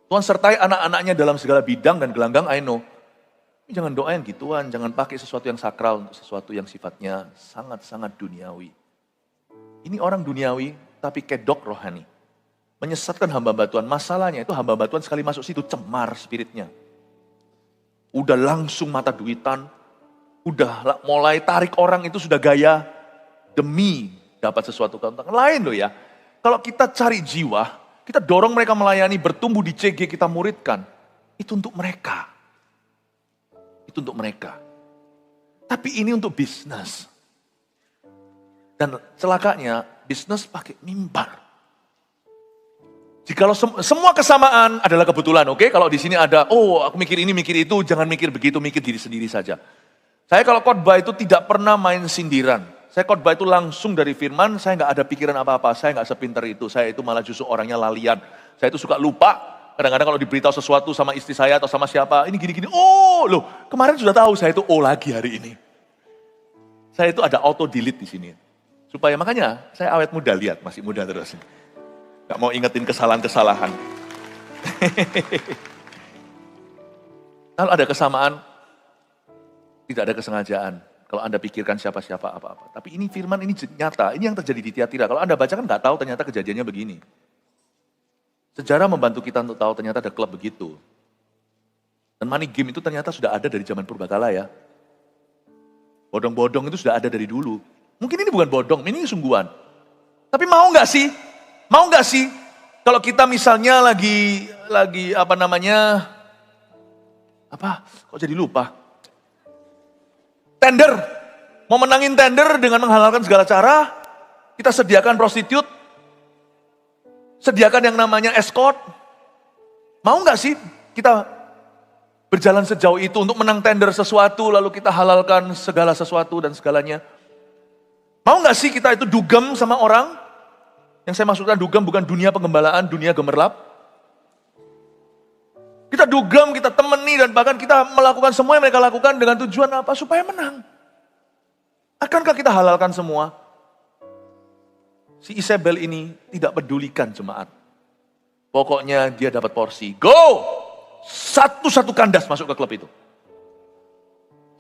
Speaker 1: Tuhan sertai anak-anaknya dalam segala bidang dan gelanggang, I know. Jangan doa yang gituan, jangan pakai sesuatu yang sakral untuk sesuatu yang sifatnya sangat-sangat duniawi. Ini orang duniawi, tapi kedok rohani. Menyesatkan hamba-hamba Tuhan. Masalahnya itu hamba-hamba Tuhan sekali masuk situ cemar spiritnya. Udah langsung mata duitan, udah mulai tarik orang itu sudah gaya demi dapat sesuatu keuntungan. Lain loh ya, kalau kita cari jiwa, kita dorong mereka melayani, bertumbuh di CG, kita muridkan. Itu untuk mereka. Itu untuk mereka. Tapi ini untuk bisnis. Dan celakanya, bisnis pakai mimbar. Jikalau semua kesamaan adalah kebetulan, oke? Kalau di sini ada, aku mikir ini, mikir itu, jangan mikir begitu, mikir diri sendiri saja. Saya kalau khotbah itu tidak pernah main sindiran. Saya khotbah itu langsung dari firman, saya nggak ada pikiran apa-apa, saya nggak sepinter itu. Saya itu malah justru orangnya lalian. Saya itu suka lupa. Kadang-kadang kalau diberitahu sesuatu sama istri saya atau sama siapa, ini gini-gini, loh kemarin sudah tahu saya itu lagi hari ini. Saya itu ada auto delete di sini. Supaya makanya saya awet muda, lihat masih muda terus. Gak mau ingetin kesalahan-kesalahan. Kalau ada kesamaan, tidak ada kesengajaan. Kalau Anda pikirkan siapa-siapa apa-apa. Tapi ini firman, ini nyata, ini yang terjadi di Tiatira. Kalau Anda baca kan gak tahu ternyata kejadiannya begini. Sejarah membantu kita untuk tahu ternyata ada klub begitu. Dan money game itu ternyata sudah ada dari zaman purbakala ya. Bodong-bodong itu sudah ada dari dulu. Mungkin ini bukan bodong, ini sungguhan. Tapi mau nggak sih? Mau nggak sih? Kalau kita misalnya lagi kok jadi lupa? Tender. Mau menangin tender dengan menghalalkan segala cara. Kita sediakan prostitut. Sediakan yang namanya escort. Mau nggak sih kita berjalan sejauh itu untuk menang tender sesuatu, lalu kita halalkan segala sesuatu dan segalanya? Mau nggak sih kita itu dugem sama orang? Yang saya maksudkan dugem bukan dunia pengembalaan, dunia gemerlap. Kita dugem, kita temeni, dan bahkan kita melakukan semua yang mereka lakukan dengan tujuan apa? Supaya menang. Akankah kita halalkan semua? Si Isabel ini tidak pedulikan jemaat. Pokoknya dia dapat porsi. Go! Satu-satu kandas masuk ke klub itu.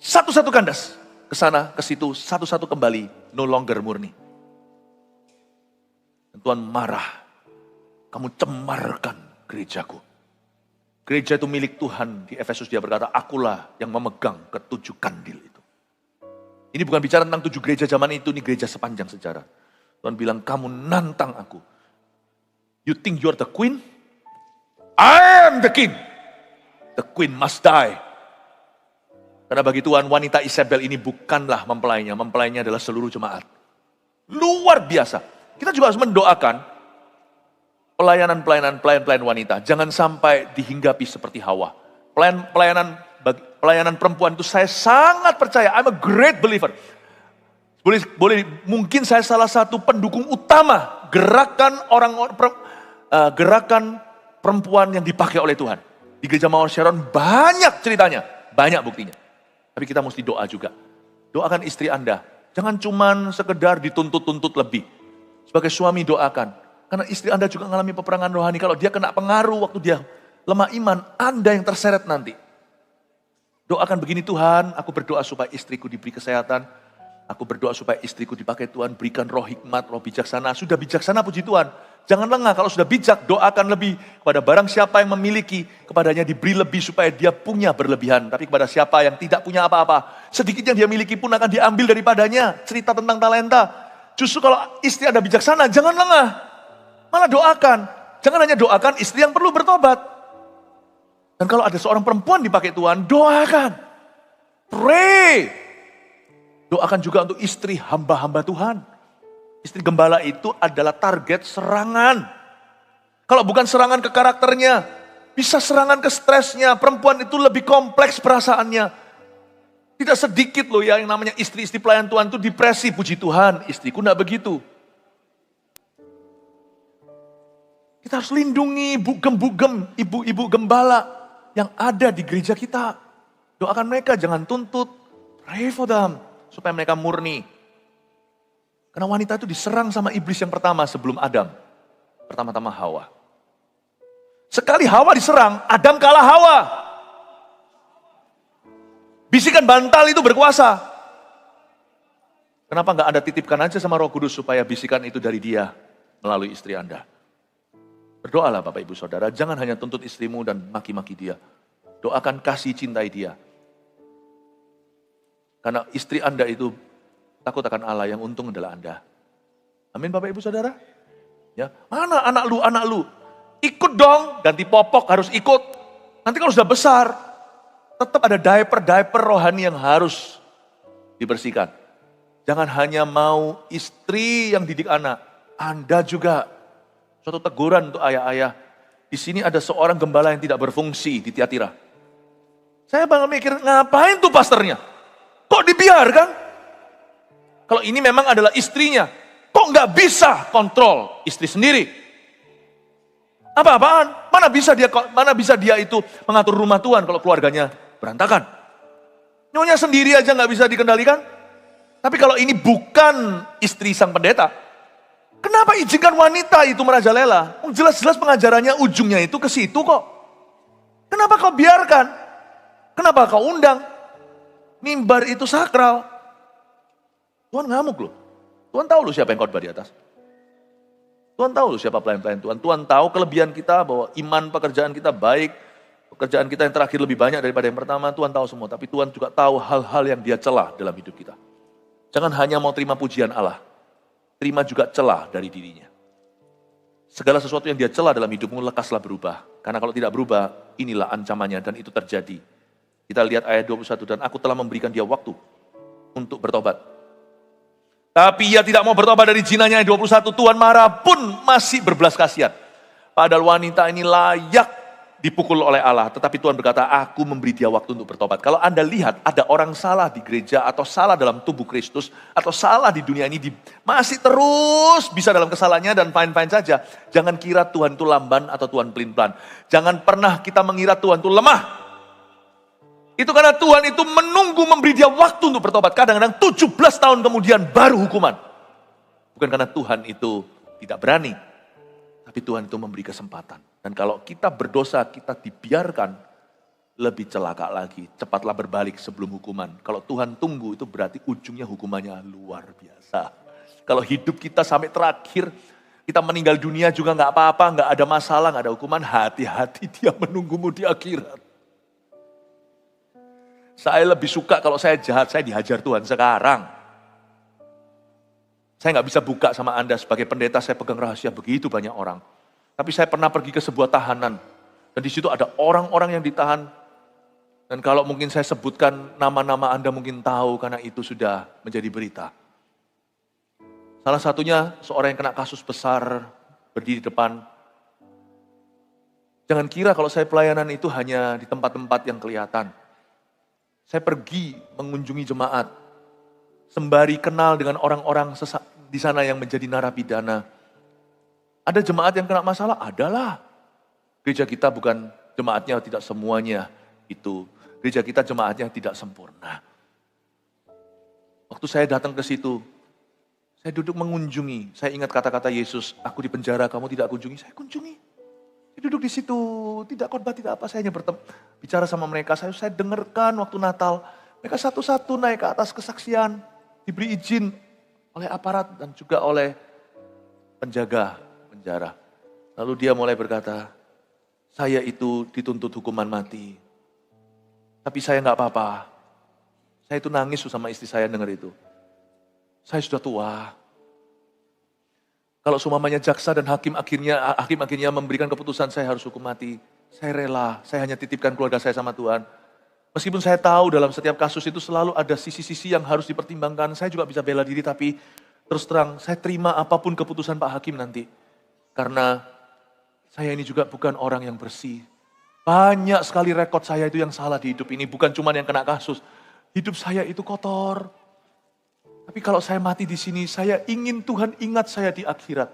Speaker 1: Satu-satu kandas. Ke sana, ke situ, satu-satu kembali. No longer murni. Dan Tuhan marah. Kamu cemarkan gerejaku. Gereja itu milik Tuhan. Di Efesus dia berkata, akulah yang memegang ketujuh kandil itu. Ini bukan bicara tentang 7 gereja zaman itu, ini gereja sepanjang sejarah. Tuhan bilang, kamu nantang aku. You think you're the queen? I am the king. The queen must die. Karena bagi Tuhan, wanita Isabel ini bukanlah mempelainya. Mempelainya adalah seluruh jemaat. Luar biasa. Kita juga harus mendoakan. pelayanan wanita, jangan sampai dihinggapi seperti Hawa. Pelayanan perempuan itu saya sangat percaya, I'm a great believer. Mungkin saya salah satu pendukung utama gerakan perempuan yang dipakai oleh Tuhan. Di Gereja Mawar Sharon banyak ceritanya, banyak buktinya. Tapi kita mesti doa juga. Doakan istri Anda. Jangan cuman sekedar dituntut-tuntut lebih. Sebagai suami doakan. Karena istri Anda juga mengalami peperangan rohani. Kalau dia kena pengaruh waktu dia lemah iman, Anda yang terseret nanti. Doakan begini, Tuhan, aku berdoa supaya istriku diberi kesehatan. Aku berdoa supaya istriku dipakai Tuhan, berikan roh hikmat, roh bijaksana. Sudah bijaksana, puji Tuhan. Jangan lengah, kalau sudah bijak, doakan lebih. Kepada barang siapa yang memiliki, kepadanya diberi lebih supaya dia punya berlebihan. Tapi kepada siapa yang tidak punya apa-apa, sedikit yang dia miliki pun akan diambil daripadanya. Cerita tentang talenta. Justru kalau istri Anda bijaksana, jangan lengah. Malah doakan. Jangan hanya doakan istri yang perlu bertobat. Dan kalau ada seorang perempuan dipakai Tuhan, doakan. Pray. Doakan juga untuk istri hamba-hamba Tuhan. Istri gembala itu adalah target serangan. Kalau bukan serangan ke karakternya, bisa serangan ke stresnya. Perempuan itu lebih kompleks perasaannya. Tidak sedikit loh ya yang namanya istri-istri pelayan Tuhan itu depresi. Puji Tuhan, istriku enggak begitu. Kita harus lindungi ibu-ibu gembala yang ada di gereja kita. Doakan mereka, jangan tuntut. Pray for them, supaya mereka murni. Karena wanita itu diserang sama iblis yang pertama sebelum Adam. Pertama-tama Hawa. Sekali Hawa diserang, Adam kalah Hawa. Bisikan bantal itu berkuasa. Kenapa nggak Anda titipkan aja sama Roh Kudus supaya bisikan itu dari dia melalui istri Anda. Berdoalah Bapak Ibu Saudara, jangan hanya tuntut istrimu dan maki-maki dia. Doakan, kasih, cintai dia. Karena istri Anda itu takut akan Allah, yang untung adalah Anda. Amin Bapak Ibu Saudara. Ya, mana anak lu? Ikut dong, ganti popok harus ikut. Nanti kalau sudah besar, tetap ada diaper rohani yang harus dibersihkan. Jangan hanya mau istri yang didik anak, Anda juga. Suatu teguran untuk ayah-ayah. Di sini ada seorang gembala yang tidak berfungsi di Tiatira. Saya bakal mikir, ngapain tuh pastornya? Kok dibiarkan? Kalau ini memang adalah istrinya, kok nggak bisa kontrol istri sendiri? Apa-apaan? Mana bisa dia itu mengatur rumah Tuhan kalau keluarganya berantakan? Nyonya sendiri aja nggak bisa dikendalikan. Tapi kalau ini bukan istri sang pendeta, kenapa izinkan wanita itu merajalela? Jelas-jelas pengajarannya ujungnya itu ke situ kok. Kenapa kau biarkan? Kenapa kau undang? Mimbar itu sakral. Tuhan ngamuk loh. Tuhan tahu loh siapa yang khotbah di atas. Tuhan tahu loh siapa pelayan-pelayan Tuhan. Tuhan tahu kelebihan kita bahwa iman pekerjaan kita baik. Pekerjaan kita yang terakhir lebih banyak daripada yang pertama. Tuhan tahu semua. Tapi Tuhan juga tahu hal-hal yang dia celah dalam hidup kita. Jangan hanya mau terima pujian Allah. Terima juga celah dari dirinya. Segala sesuatu yang dia celah dalam hidupmu, lekaslah berubah. Karena kalau tidak berubah, inilah ancamannya dan itu terjadi. Kita lihat ayat 21, dan aku telah memberikan dia waktu untuk bertobat. Tapi ia tidak mau bertobat dari zinanya. Ayat 21, Tuhan marah pun masih berbelas kasihan. Padahal wanita ini layak dipukul oleh Allah. Tetapi Tuhan berkata, aku memberi dia waktu untuk bertobat. Kalau Anda lihat ada orang salah di gereja, atau salah dalam tubuh Kristus, atau salah di dunia ini, masih terus bisa dalam kesalahannya dan fine-fine saja. Jangan kira Tuhan itu lamban atau Tuhan pelin-pelan. Jangan pernah kita mengira Tuhan itu lemah. Itu karena Tuhan itu menunggu memberi dia waktu untuk bertobat. Kadang-kadang 17 tahun kemudian baru hukuman. Bukan karena Tuhan itu tidak berani. Tapi Tuhan itu memberi kesempatan. Dan kalau kita berdosa, kita dibiarkan, lebih celaka lagi. Cepatlah berbalik sebelum hukuman. Kalau Tuhan tunggu, itu berarti ujungnya hukumannya luar biasa. Kalau hidup kita sampai terakhir, kita meninggal dunia juga nggak apa-apa, nggak ada masalah, nggak ada hukuman. Hati-hati, dia menunggumu di akhirat. Saya lebih suka kalau saya jahat, saya dihajar Tuhan sekarang. Saya nggak bisa buka sama Anda sebagai pendeta, saya pegang rahasia begitu banyak orang. Tapi saya pernah pergi ke sebuah tahanan. Dan di situ ada orang-orang yang ditahan. Dan kalau mungkin saya sebutkan nama-nama Anda mungkin tahu karena itu sudah menjadi berita. Salah satunya seorang yang kena kasus besar, berdiri di depan. Jangan kira kalau saya pelayanan itu hanya di tempat-tempat yang kelihatan. Saya pergi mengunjungi jemaat, sembari kenal dengan orang-orang di sana yang menjadi narapidana. Ada jemaat yang kena masalah? Adalah. Gereja kita bukan jemaatnya tidak semuanya itu. Gereja kita jemaatnya tidak sempurna. Waktu saya datang ke situ, saya duduk mengunjungi. Saya ingat kata-kata Yesus, aku di penjara, kamu tidak kunjungi. Saya kunjungi. Saya duduk di situ, tidak khotbah, tidak apa. Saya hanya bicara sama mereka. Saya dengarkan waktu Natal. Mereka satu-satu naik ke atas kesaksian. Diberi izin oleh aparat dan juga oleh penjaga penjara. Lalu dia mulai berkata, saya itu dituntut hukuman mati. Tapi saya nggak apa-apa. Saya itu nangis sama istri saya dengar itu. Saya sudah tua. Kalau seumpamanya jaksa dan hakim akhirnya memberikan keputusan saya harus hukum mati. Saya rela, saya hanya titipkan keluarga saya sama Tuhan. Meskipun saya tahu dalam setiap kasus itu selalu ada sisi-sisi yang harus dipertimbangkan. Saya juga bisa bela diri, tapi terus terang saya terima apapun keputusan Pak Hakim nanti. Karena saya ini juga bukan orang yang bersih. Banyak sekali rekod saya itu yang salah di hidup ini. Bukan cuma yang kena kasus. Hidup saya itu kotor. Tapi kalau saya mati di sini, saya ingin Tuhan ingat saya di akhirat.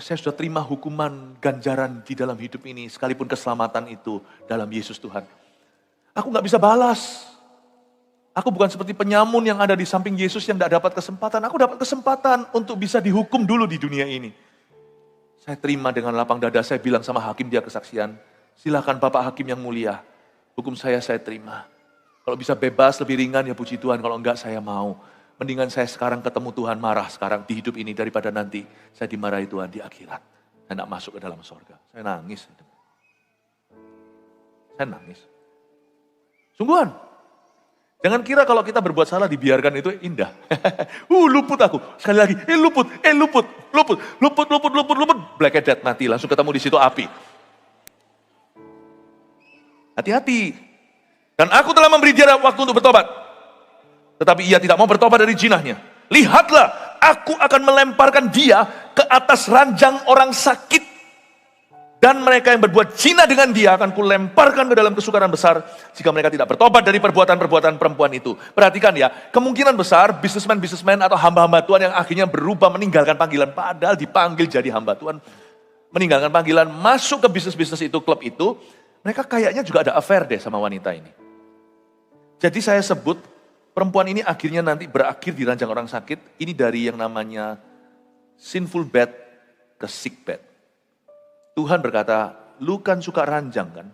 Speaker 1: Saya sudah terima hukuman ganjaran di dalam hidup ini. Sekalipun keselamatan itu dalam Yesus Tuhan. Aku gak bisa balas. Aku bukan seperti penyamun yang ada di samping Yesus yang gak dapat kesempatan. Aku dapat kesempatan untuk bisa dihukum dulu di dunia ini. Saya terima dengan lapang dada, saya bilang sama hakim dia kesaksian. Silakan Bapak Hakim yang mulia. Hukum saya terima. Kalau bisa bebas lebih ringan ya puji Tuhan. Kalau enggak saya mau. Mendingan saya sekarang ketemu Tuhan marah sekarang di hidup ini. Daripada nanti saya dimarahi Tuhan di akhirat. Saya tidak masuk ke dalam surga. Saya nangis. Saya nangis. Sungguhan. Jangan kira kalau kita berbuat salah dibiarkan itu indah. Luput aku. Sekali lagi. Luput. Black death mati. Langsung ketemu di situ api. Hati-hati. Dan aku telah memberi dia waktu untuk bertobat. Tetapi ia tidak mau bertobat dari jinahnya. Lihatlah, aku akan melemparkan dia ke atas ranjang orang sakit. Dan mereka yang berbuat zina dengan dia akan kulemparkan ke dalam kesukaran besar. Jika mereka tidak bertobat dari perbuatan-perbuatan perempuan itu. Perhatikan ya, kemungkinan besar bisnismen atau hamba-hamba Tuhan yang akhirnya berubah meninggalkan panggilan. Padahal dipanggil jadi hamba Tuhan. Meninggalkan panggilan, masuk ke bisnis-bisnis itu, klub itu. Mereka kayaknya juga ada affair deh sama wanita ini. Jadi saya sebut perempuan ini akhirnya nanti berakhir di ranjang orang sakit. Ini dari yang namanya sinful bed ke sick bed. Tuhan berkata, lu kan suka ranjang kan?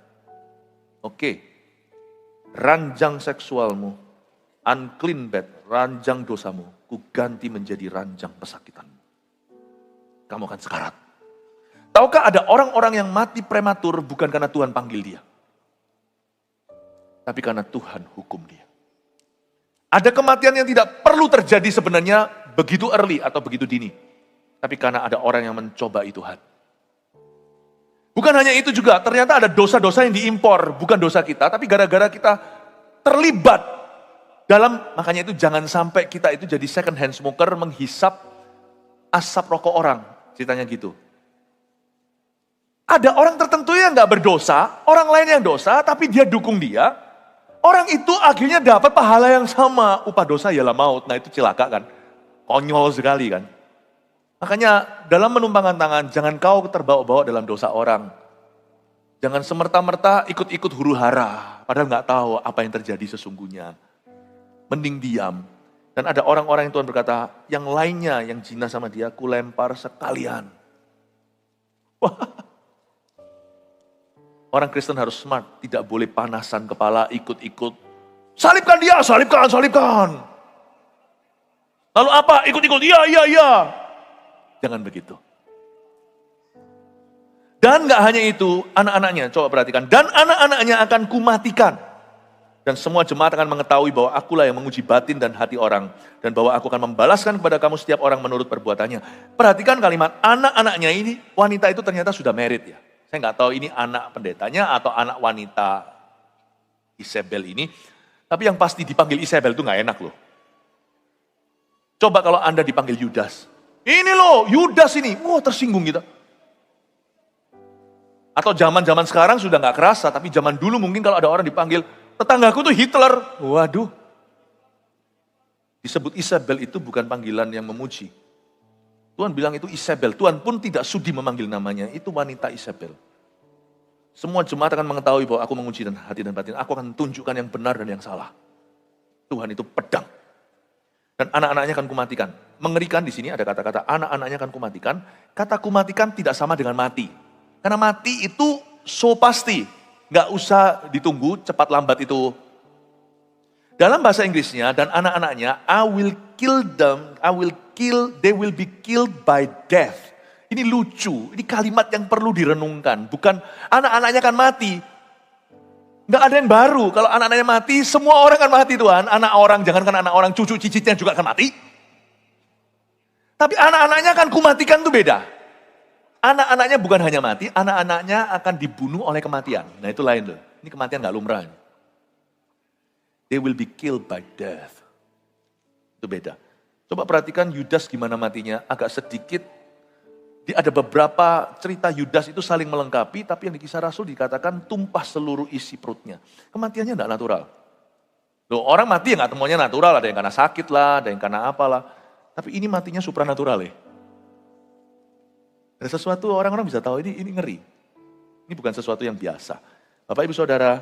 Speaker 1: Oke, ranjang seksualmu, unclean bed, ranjang dosamu, ku ganti menjadi ranjang pesakitanmu. Kamu akan sekarat. Tahukah ada orang-orang yang mati prematur bukan karena Tuhan panggil dia. Tapi karena Tuhan hukum dia. Ada kematian yang tidak perlu terjadi sebenarnya begitu early atau begitu dini. Tapi karena ada orang yang mencobai Tuhan. Bukan hanya itu juga, ternyata ada dosa-dosa yang diimpor. Bukan dosa kita, tapi gara-gara kita terlibat dalam, makanya itu jangan sampai kita itu jadi second hand smoker menghisap asap rokok orang. Ceritanya gitu. Ada orang tertentu yang gak berdosa, orang lain yang dosa, tapi dia dukung dia. Orang itu akhirnya dapat pahala yang sama. Upah dosa ialah maut. Nah itu celaka kan. Konyol sekali kan. Makanya dalam menumpangkan tangan, jangan kau terbawa-bawa dalam dosa orang. Jangan semerta-merta ikut-ikut huru hara. Padahal gak tahu apa yang terjadi sesungguhnya. Mending diam. Dan ada orang-orang yang Tuhan berkata, yang lainnya yang zina sama dia, ku lempar sekalian. Wah. Orang Kristen harus smart, tidak boleh panasan kepala, ikut-ikut. Salibkan dia, salibkan. Lalu apa? Ikut-ikut, iya. Jangan begitu. Dan gak hanya itu, anak-anaknya, coba perhatikan. Dan anak-anaknya akan kumatikan. Dan semua jemaat akan mengetahui bahwa akulah yang menguji batin dan hati orang. Dan bahwa aku akan membalaskan kepada kamu setiap orang menurut perbuatannya. Perhatikan kalimat anak-anaknya ini, wanita itu ternyata sudah married ya. Saya nggak tahu ini anak pendetanya atau anak wanita Isabel ini. Tapi yang pasti dipanggil Isabel itu nggak enak loh. Coba kalau Anda dipanggil Yudas. Ini loh, Yudas ini. Wah, tersinggung kita. Atau zaman-zaman sekarang sudah nggak kerasa, tapi zaman dulu mungkin kalau ada orang dipanggil, tetanggaku tuh Hitler. Waduh. Disebut Isabel itu bukan panggilan yang memuji. Tuhan bilang itu Isabel. Tuhan pun tidak sudi memanggil namanya. Itu wanita Isabel. Semua jemaat akan mengetahui bahwa aku menguji dan hati dan batin. Aku akan tunjukkan yang benar dan yang salah. Tuhan itu pedang. Dan anak-anaknya akan kumatikan. Mengerikan di sini ada kata-kata anak-anaknya akan kumatikan. Kata kumatikan tidak sama dengan mati. Karena mati itu so pasti. Nggak usah ditunggu, cepat lambat itu. Dalam bahasa Inggrisnya dan anak-anaknya, they will be killed by death. Ini lucu, ini kalimat yang perlu direnungkan. Bukan anak-anaknya akan mati. Nggak ada yang baru, kalau anak-anaknya mati, semua orang akan mati Tuhan. Anak orang, jangankan anak orang, cucu cicitnya juga akan mati. Tapi anak-anaknya akan kumatikan itu beda. Anak-anaknya bukan hanya mati, anak-anaknya akan dibunuh oleh kematian. Nah itu lain loh, ini kematian nggak lumrah. They will be killed by death. Itu beda. Coba perhatikan Yudas gimana matinya, agak sedikit. Ada beberapa cerita Yudas itu saling melengkapi, tapi yang di Kisah Rasul dikatakan tumpah seluruh isi perutnya. Kematiannya tidak natural. Loh, orang mati ya nggak semuanya natural, ada yang karena sakit lah, ada yang karena apalah. Tapi ini matinya supranatural ya. Ada sesuatu orang-orang bisa tahu ini ngeri. Ini bukan sesuatu yang biasa. Bapak Ibu Saudara,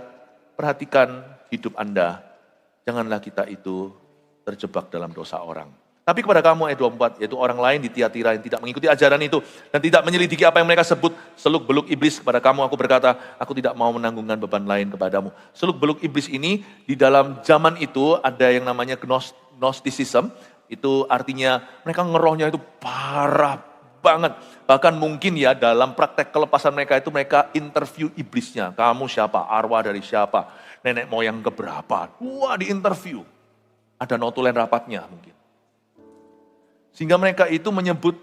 Speaker 1: perhatikan hidup Anda. Janganlah kita itu terjebak dalam dosa orang. Tapi kepada kamu ayat 24, yaitu orang lain di Tiatira yang tidak mengikuti ajaran itu dan tidak menyelidiki apa yang mereka sebut seluk-beluk iblis kepada kamu, aku berkata, aku tidak mau menanggungkan beban lain kepadamu. Seluk-beluk iblis ini di dalam zaman itu ada yang namanya Gnosticism, itu artinya mereka ngerohnya itu parah banget. Bahkan mungkin ya dalam praktek kelepasan mereka itu mereka interview iblisnya. Kamu siapa? Arwah dari siapa? Nenek moyang keberapa? Wah, di interview. Ada notulen rapatnya mungkin. Sehingga mereka itu menyebut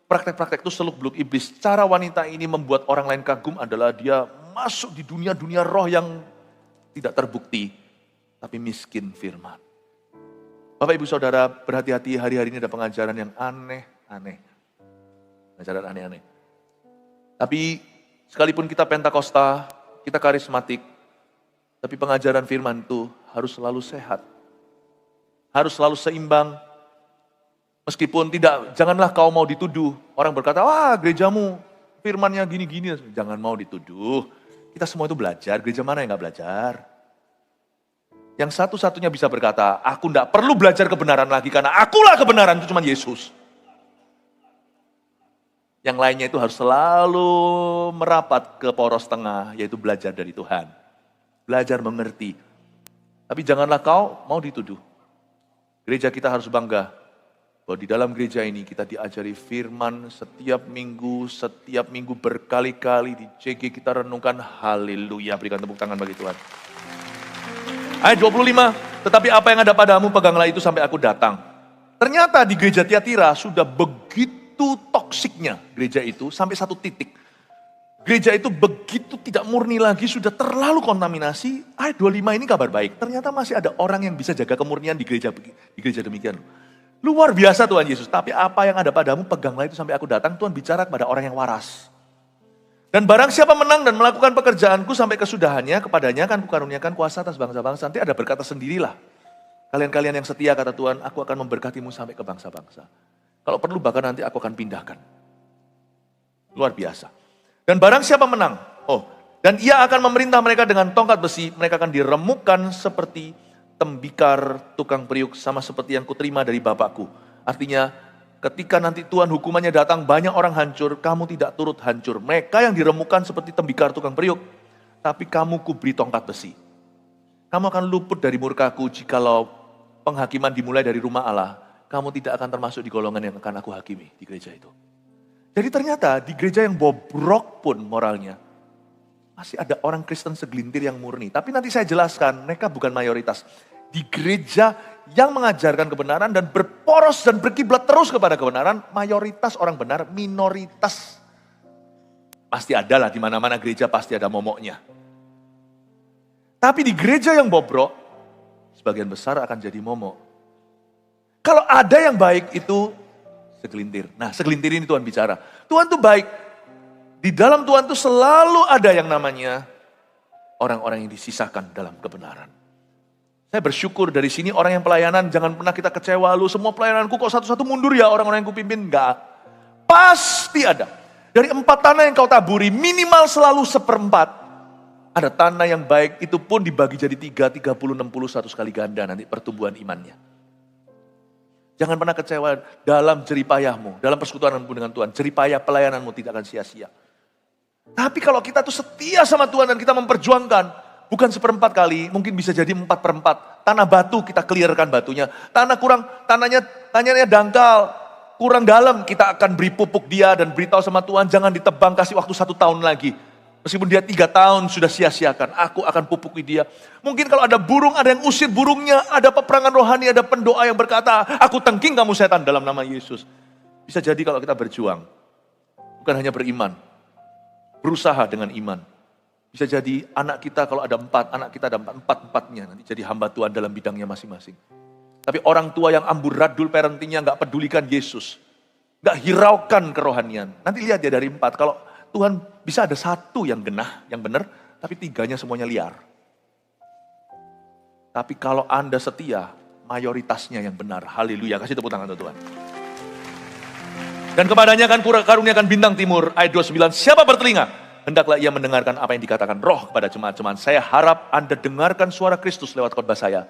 Speaker 1: praktek-praktek itu seluk-beluk iblis. Cara wanita ini membuat orang lain kagum adalah dia masuk di dunia-dunia roh yang tidak terbukti. Tapi miskin firman. Bapak Ibu Saudara, berhati-hati, hari-hari ini ada pengajaran yang aneh-aneh. Pengajaran aneh-aneh. Tapi sekalipun kita Pentakosta, kita karismatik, tapi pengajaran firman itu harus selalu sehat. Harus selalu seimbang. Meskipun janganlah kau mau dituduh. Orang berkata, wah gerejamu firmannya gini-gini. Jangan mau dituduh. Kita semua itu belajar, gereja mana yang gak belajar? Yang satu-satunya bisa berkata, aku gak perlu belajar kebenaran lagi karena akulah kebenaran, itu cuma Yesus. Yang lainnya itu harus selalu merapat ke poros tengah, yaitu belajar dari Tuhan. Belajar mengerti. Tapi janganlah kau mau dituduh. Gereja kita harus bangga bahwa di dalam gereja ini kita diajari firman setiap minggu berkali-kali di CG kita renungkan haleluya. Berikan tepuk tangan bagi Tuhan. Ayat 25, tetapi apa yang ada padamu peganglah itu sampai aku datang. Ternyata di gereja Tiatira sudah begitu toksiknya gereja itu sampai satu titik. Gereja itu begitu tidak murni lagi, sudah terlalu kontaminasi. Ayat 25 ini kabar baik. Ternyata masih ada orang yang bisa jaga kemurnian di gereja demikian. Luar biasa Tuhan Yesus. Tapi apa yang ada padamu peganglah itu sampai aku datang. Tuhan bicara kepada orang yang waras. Dan barang siapa menang dan melakukan pekerjaanku sampai kesudahannya, kepadanya akan kukaruniakan kuasa atas bangsa-bangsa. Nanti ada berkata sendirilah. Kalian-kalian yang setia kata Tuhan, aku akan memberkatimu sampai ke bangsa-bangsa. Kalau perlu bahkan nanti aku akan pindahkan. Luar biasa. Dan barang siapa menang, dan ia akan memerintah mereka dengan tongkat besi, mereka akan diremukkan seperti tembikar tukang periuk, sama seperti yang kuterima dari Bapakku. Artinya, ketika nanti Tuhan hukumannya datang, banyak orang hancur, kamu tidak turut hancur. Mereka yang diremukkan seperti tembikar tukang periuk, tapi kamu kuberi tongkat besi. Kamu akan luput dari murkaku jikalau penghakiman dimulai dari rumah Allah. Kamu tidak akan termasuk di golongan yang akan aku hakimi di gereja itu. Jadi ternyata di gereja yang bobrok pun moralnya, masih ada orang Kristen segelintir yang murni. Tapi nanti saya jelaskan, mereka bukan mayoritas. Di gereja yang mengajarkan kebenaran dan berporos dan berkiblat terus kepada kebenaran, mayoritas orang benar, minoritas. Pasti ada lah, di mana-mana gereja pasti ada momoknya. Tapi di gereja yang bobrok, sebagian besar akan jadi momok. Kalau ada yang baik itu segelintir. Nah, segelintir ini Tuhan bicara. Tuhan tuh baik. Di dalam Tuhan itu selalu ada yang namanya orang-orang yang disisakan dalam kebenaran. Saya bersyukur dari sini orang yang pelayanan, jangan pernah kita kecewa, lu semua pelayananku kok satu-satu mundur ya orang-orang yang kupimpin. Enggak. Pasti ada. Dari 4 tanah yang kau taburi, minimal selalu 1/4. Ada tanah yang baik, itu pun dibagi jadi 3, 30, 60, 100 kali ganda nanti pertumbuhan imannya. Jangan pernah kecewa dalam jeripayahmu, dalam persekutuanmu dengan Tuhan. Jeripayah pelayananmu tidak akan sia-sia. Tapi kalau kita tuh setia sama Tuhan dan kita memperjuangkan, bukan 1/4 kali, mungkin bisa jadi 4/4. Tanah batu kita clearkan batunya. Tanahnya dangkal, kurang dalam, kita akan beri pupuk dia dan beritahu sama Tuhan, jangan ditebang, kasih waktu 1 tahun lagi. Meskipun dia 3 tahun sudah sia-siakan, aku akan pupuki dia. Mungkin kalau ada burung, ada yang usir burungnya, ada peperangan rohani, ada pendoa yang berkata, aku tengking kamu setan dalam nama Yesus. Bisa jadi kalau kita berjuang, bukan hanya beriman, berusaha dengan iman. Bisa jadi anak kita kalau ada 4, anak kita ada 4-4-nya nanti jadi hamba Tuhan dalam bidangnya masing-masing. Tapi orang tua yang amburadul parentingnya gak pedulikan Yesus, gak hiraukan kerohanian. Nanti lihat ya dari 4, kalau Tuhan bisa ada 1 yang genah, yang benar, tapi 3-nya semuanya liar. Tapi kalau Anda setia, mayoritasnya yang benar. Haleluya, kasih tepuk tangan untuk Tuhan. Dan kepadanya kan karuniakan bintang timur, ayat 29, siapa bertelinga? Hendaklah ia mendengarkan apa yang dikatakan roh kepada jemaat-jemaat. Saya harap Anda dengarkan suara Kristus lewat khotbah saya.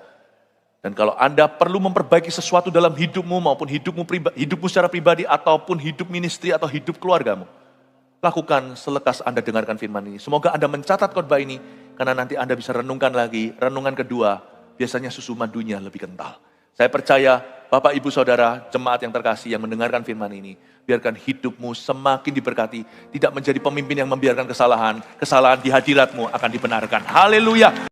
Speaker 1: Dan kalau Anda perlu memperbaiki sesuatu dalam hidupmu, maupun hidupmu secara pribadi, ataupun hidup ministry atau hidup keluargamu, lakukan selekas Anda dengarkan firman ini. Semoga Anda mencatat khotbah ini, karena nanti Anda bisa renungkan lagi. Renungan kedua, biasanya susu madunya lebih kental. Saya percaya, Bapak, Ibu, Saudara, jemaat yang terkasih yang mendengarkan firman ini, biarkan hidupmu semakin diberkati. Tidak menjadi pemimpin yang membiarkan kesalahan. Kesalahan di hadiratmu akan dibenarkan. Haleluya.